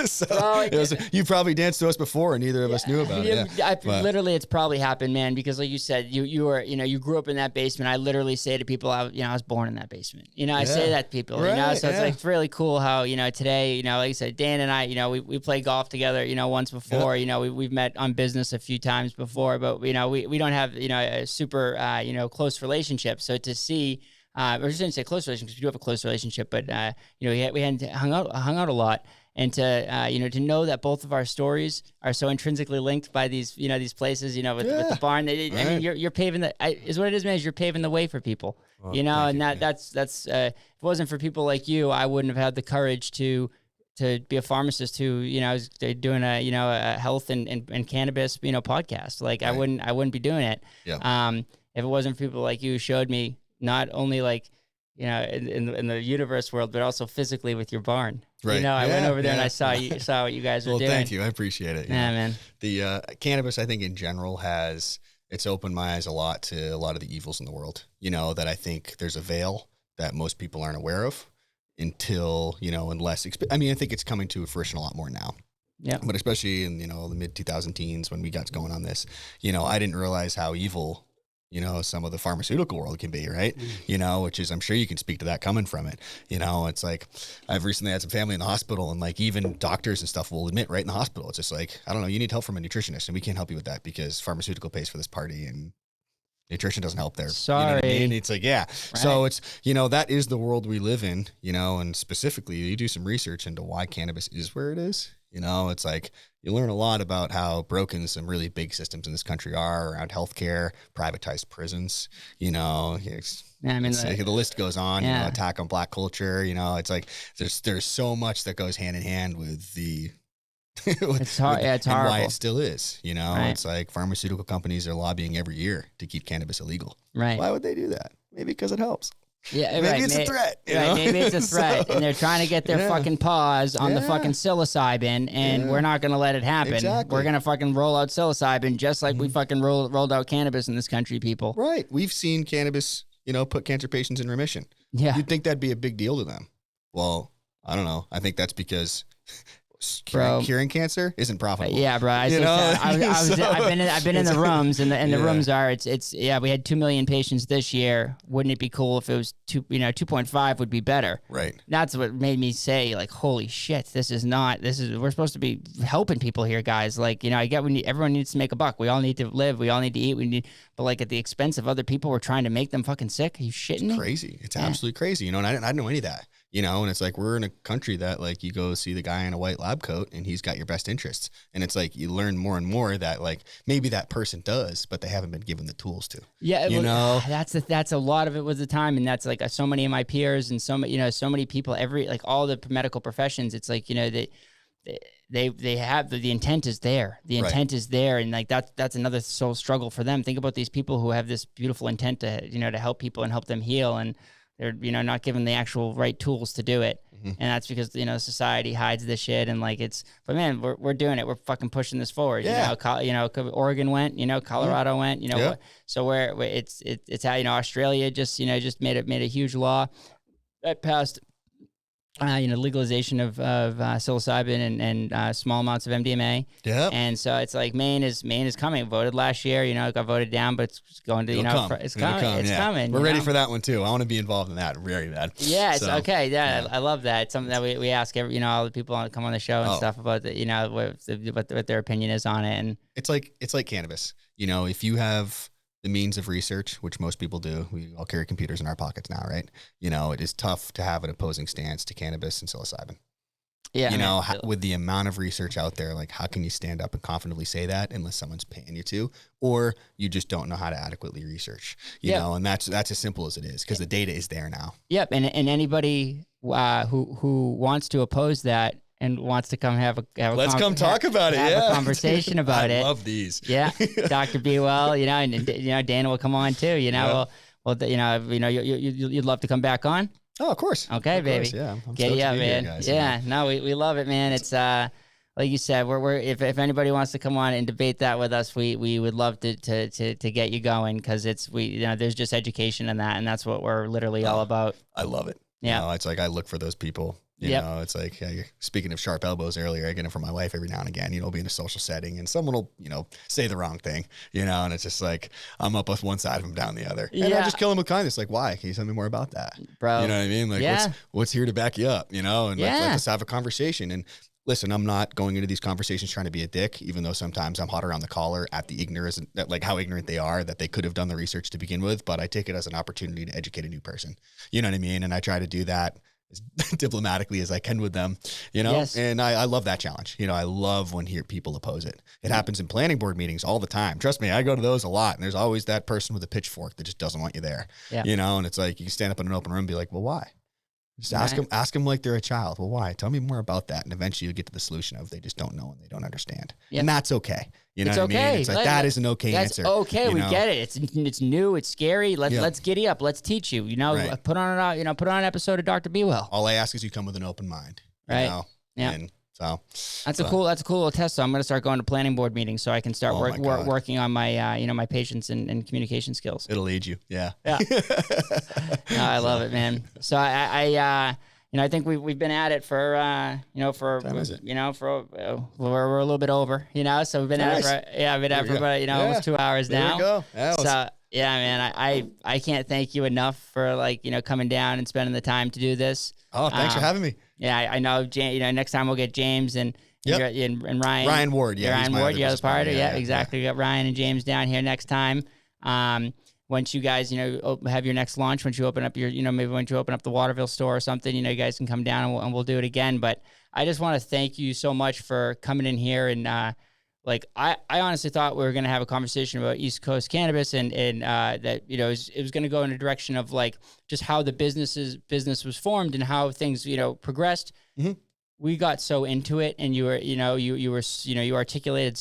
So you probably danced to us before and neither of us knew about it. Yeah. Literally, it's probably happened, man, because like you said, you were, you grew up in that basement. I literally say to people, I was born in that basement. I say that to people, right, so it's like, it's really cool how, today, like you said, Dan and I, we play golf together, once before, we've met on business a few times before, but we don't have, a super, close relationship. So to see, I just didn't say close relationship because we do have a close relationship, but we hadn't hung out a lot, and to to know that both of our stories are so intrinsically linked by these these places, with the barn. I mean, you're paving is what it is, man. Is you're paving the way for people, and that's if it wasn't for people like you, I wouldn't have had the courage to be a pharmacist who, is doing a health and cannabis, podcast. Like I wouldn't be doing it. Yeah. If it wasn't for people like you who showed me not only like, in the universe world, but also physically with your barn. Right. I went over there and I saw what you guys were doing. Well, thank you. I appreciate it. Yeah, man. The cannabis, I think in general it's opened my eyes a lot to a lot of the evils in the world, that I think there's a veil that most people aren't aware of until, unless, I think it's coming to fruition a lot more now. Yeah. But especially in, the mid 2000 teens when we got going on this, I didn't realize how evil some of the pharmaceutical world can be, right? Which is, I'm sure you can speak to that coming from it. It's like, I've recently had some family in the hospital and like even doctors and stuff will admit right in the hospital. It's just like, I don't know, you need help from a nutritionist and we can't help you with that because pharmaceutical pays for this party and nutrition doesn't help there. Sorry. You know what I mean? It's like, yeah. Right. So it's, that is the world we live in, and specifically you do some research into why cannabis is where it is. It's like you learn a lot about how broken some really big systems in this country are around healthcare, privatized prisons, the list goes on, attack on black culture, it's like there's so much that goes hand in hand with the it's hard. It's and horrible. why it still is, Right. It's like pharmaceutical companies are lobbying every year to keep cannabis illegal. Right. Why would they do that? Maybe because it helps. Yeah, maybe it's a threat. Maybe it's a threat, and they're trying to get their fucking paws on the fucking psilocybin, and we're not going to let it happen. Exactly. We're going to fucking roll out psilocybin just like we fucking rolled out cannabis in this country, people. Right. We've seen cannabis, put cancer patients in remission. Yeah. You'd think that'd be a big deal to them. Well, I don't know. I think that's because Bro. curing cancer isn't profitable. Yeah, bro. I've been in the rooms, and the rooms are we had 2 million patients this year. Wouldn't it be cool if it was 2.5 would be better? Right. That's what made me say, like, holy shit, we're supposed to be helping people here, guys. Like, I get everyone needs to make a buck. We all need to live. We all need to eat. But like at the expense of other people, we're trying to make them fucking sick. Are you shitting me? Crazy. It's absolutely crazy. And I didn't know any of that. And it's like we're in a country that like you go see the guy in a white lab coat and he's got your best interests. And it's like you learn more and more that like maybe that person does, but they haven't been given the tools to. Yeah, that's a lot of it was the time, and that's like so many of my peers and so many people, all the medical professions. It's like they have the intent is there. The intent is there, and like that's another soul struggle for them. Think about these people who have this beautiful intent to to help people and help them heal, and they're not given the actual right tools to do it. And that's because society hides this shit, and like but man, we're doing it. We're fucking pushing this forward. Oregon went, Colorado went, so where it's how Australia just made a huge law that passed legalization of psilocybin and small amounts of MDMA. Yeah. And so it's like Maine is coming. Voted last year, got voted down, but it's going to it's coming. We're ready for that one too. I want to be involved in that very bad. Yeah, it's okay. Yeah, I love that. It's something that we ask every all the people that come on the show and stuff about what their opinion is on it. And it's like cannabis. If you have the means of research, which most people do, we all carry computers in our pockets now, right? It is tough to have an opposing stance to cannabis and psilocybin. Yeah. With the amount of research out there, like how can you stand up and confidently say that unless someone's paying you to, or you just don't know how to adequately research, and that's as simple as it is because the data is there now. Yep. And anybody who wants to oppose that and wants to come have a talk about it. Have a conversation about it. I love these. Yeah, Dr. BeeWell, and Dana will come on too. You'd love to come back on. Oh, of course. Okay, of baby. Course, yeah, I'm get you up, man. Here, guys, yeah, no, we love it, man. It's like you said, we're if anybody wants to come on and debate that with us, we would love to get you going because there's just education in that, and that's what we're literally all about. I love it. Yeah, it's like I look for those people. It's like speaking of sharp elbows earlier, I get it from my wife every now and again, be in a social setting and someone will, say the wrong thing, and it's just like I'm up with one side of them down the other. And I just kill them with kindness. Like, why? Can you tell me more about that? Bro. You know what I mean? Like, what's here to back you up, and let's have a conversation. And listen, I'm not going into these conversations trying to be a dick, even though sometimes I'm hot around the collar at the ignorance, like how ignorant they are that they could have done the research to begin with. But I take it as an opportunity to educate a new person. You know what I mean? And I try to do that as diplomatically as I can with them, Yes. And I love that challenge. I love when people oppose it. It happens in planning board meetings all the time. Trust me, I go to those a lot, and there's always that person with a pitchfork that just doesn't want you there. Yeah. And it's like you can stand up in an open room and be like, well, why? Just ask them like they're a child. Well, why? Tell me more about that. And eventually you get to the solution of they just don't know and they don't understand. Yep. And that's okay. It's what I mean? It's like that is an okay answer. Okay, we get it. It's new, it's scary. Let's giddy up. Let's teach you. Right. Put on an episode of Dr. BeeWell. All I ask is you come with an open mind. Right. Yeah. And that's a cool little test. So I'm going to start going to planning board meetings so I can start working on my my patience and communication skills. It'll lead you. Yeah. Yeah. No, I love it, man. So I think we've been at it for we're a little bit over, so we've been at it for about almost 2 hours now. There you go. So yeah, man, I can't thank you enough for coming down and spending the time to do this. Oh, thanks for having me. Yeah, I know. Next time we'll get James and Ryan. Ryan Ward. Yeah, Ryan Ward. You're the partner. Yeah, exactly. Yeah. We got Ryan and James down here next time. Once you guys, have your next launch, once you open up maybe once you open up the Waterville store or something, you guys can come down and we'll do it again. But I just want to thank you so much for coming in here. And I honestly thought we were going to have a conversation about East Coast Cannabis and that, it was going to go in a direction of just how the business was formed and how things, progressed. Mm-hmm. We got so into it, and you articulated,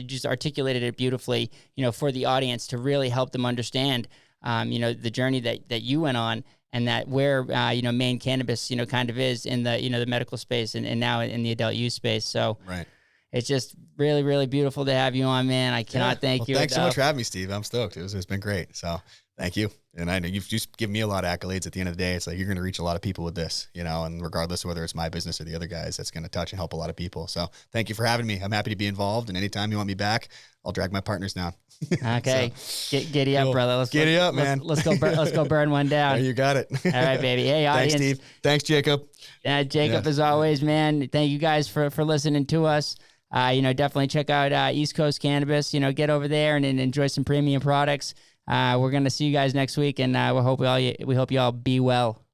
just articulated it beautifully, for the audience to really help them understand, the journey that you went on, and that where, Maine cannabis, kind of is in the, the medical space and now in the adult use space. So right. It's just really, really beautiful to have you on, man. I cannot thank you. Thanks so much for having me, Steve. I'm stoked. It's been great. So Thank you. And I know you've just given me a lot of accolades. At the end of the day, it's like you're going to reach a lot of people with this, you know, and regardless of whether it's my business or the other guys, that's going to touch and help a lot of people. So thank you for having me. I'm happy to be involved. And anytime you want me back, I'll drag my partners down. Okay. Giddy up, brother. Giddy up, man. Let's go burn one down. You got it. All right, baby. Hey, audience. Thanks, Steve. Thanks, Jacob. Jacob, as always, man. Thank you guys for listening to us. Definitely check out East Coast Cannabis. Get over there and enjoy some premium products. We're gonna see you guys next week, and we hope you all be well.